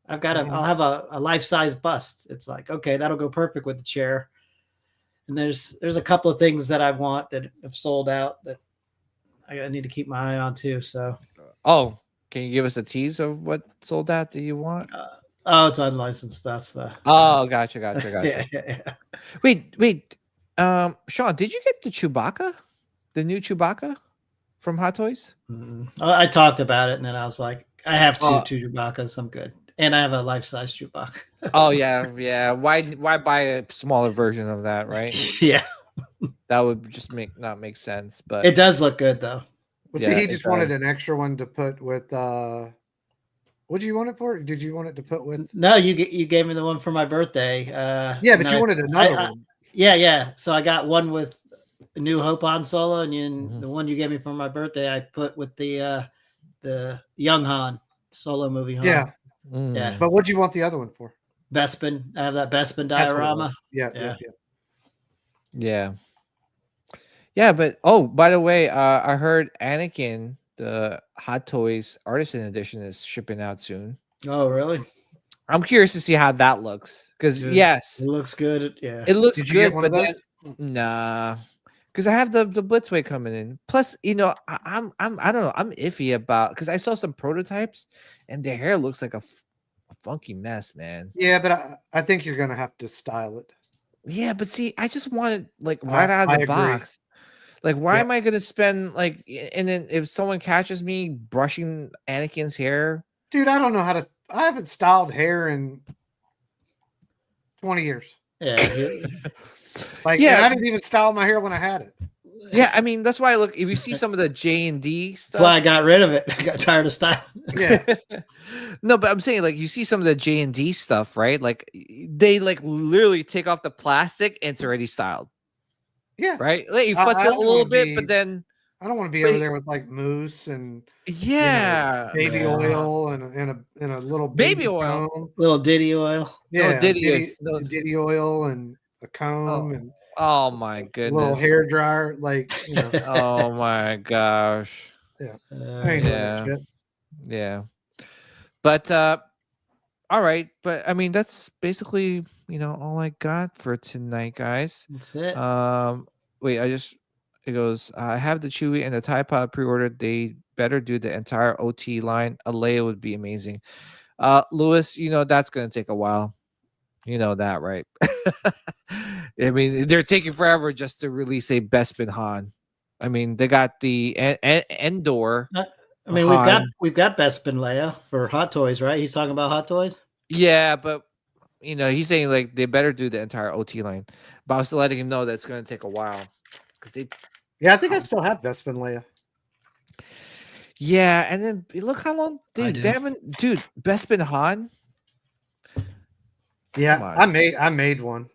I'll have a life-size bust. It's like, okay, that'll go perfect with the chair. And there's a couple of things that I want that have sold out that I need to keep my eye on too. So, can you give us a tease of what sold out that you want? It's unlicensed stuff. So. Oh, gotcha. yeah. Wait. Sean, did you get the Chewbacca? The new Chewbacca from Hot Toys? I talked about it, and then I was like, I have two Chewbaccas. I'm good. And I have a life-size Chewbacca. Oh, yeah. Why buy a smaller version of that, right? Yeah. That would just not make sense. But it does look good, though. Well, Yeah, see, he it just does. wanted an extra one to put with. What do you want it for? Did you want it to put with? No, you gave me the one for my birthday. Yeah, but you wanted another one. Yeah. So I got one with New Hope Han Solo, and the one you gave me for my birthday, I put with the young Han Solo movie. Han. Yeah. Yeah. But what do you want the other one for? Bespin. I have that Bespin That's what it diorama. was. Yeah, but by the way, I heard Anakin, the Hot Toys Artisan Edition, is shipping out soon. Oh, really? I'm curious to see how that looks. Because yes, it looks good. Yeah, it looks Did you good, get one but of then, nah. Because I have the Blitzway coming in. Plus, I don't know. I'm iffy about because I saw some prototypes, and their hair looks like a funky mess, man. Yeah, but I think you're gonna have to style it. Yeah, but see, I just want it like right out of I the agree. box. Like, why am I gonna spend like? And then if someone catches me brushing Anakin's hair, Dude, I don't know how to. I haven't styled hair in 20 years. Yeah. Like, and I didn't even style my hair when I had it. Yeah, I mean that's why I look. If you see some of the J&D stuff, That's why I got rid of it. I got tired of styling. Yeah. No, but I'm saying like you see some of the J&D stuff, right? Like they like literally take off the plastic and it's already styled. Yeah. Right? Like you futz it a little bit, but then I don't want to be over there with like mousse and baby oil and a little baby oil, comb. Little Diddy oil. Yeah, Diddy Diddy oil and a comb and Oh my little goodness. hair dryer, like Oh my gosh. I ain't Uh, doing that Yeah. shit. Yeah. But all right, but I mean that's basically, all I got for tonight, guys. that's it. Wait, it goes, I have the Chewy and the Tide Pod pre-ordered. They better do the entire OT line. A Leia would be amazing. Lewis, that's gonna take a while. You know that, right? I mean, they're taking forever just to release a Bespin Han. I mean, they got the Endor. I mean, we've got Bespin Leia for Hot Toys, right? He's talking about Hot Toys. Yeah, but he's saying like they better do the entire OT line. But I was letting him know that it's going to take a while because they. Yeah, I think I still have Bespin Leia. Yeah, and then look how long, I dude. do. They haven't, dude. Bespin Han. Yeah, Come on. I made one.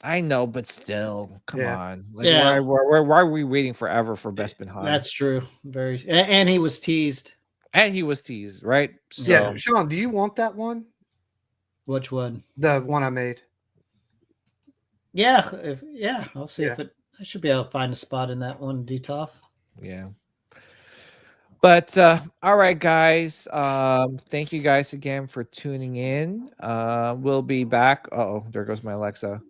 I know, but still, come Yeah. on. Like, Yeah. why are we waiting forever for Bespin Han? That's true. And he was teased. And he was teased, right? So, Yeah, Sean, do you want that one? Which one? The one I made. Yeah, I'll see Yeah. if I should be able to find a spot in that one, DTOF. yeah. But all right, guys. Thank you guys again for tuning in. We'll be back. Oh, there goes my Alexa.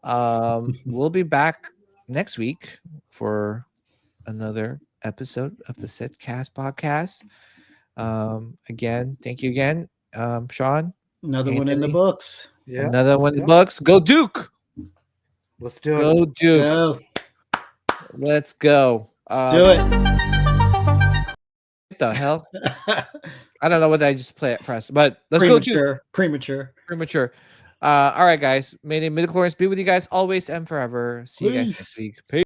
We'll be back next week for another episode of the Setcast podcast. Again, thank you again, Sean. Another one in the Anthony? books. Yeah. Another one in the Yeah. books. Go Duke. Let's do it. Go Duke. Go. Let's go. Let's do it. What the hell? I don't know what I just pressed, but let's go Duke. Premature. Premature. All right, guys. May the midichlorians be with you guys always and forever. See you guys next Peace. week. Peace.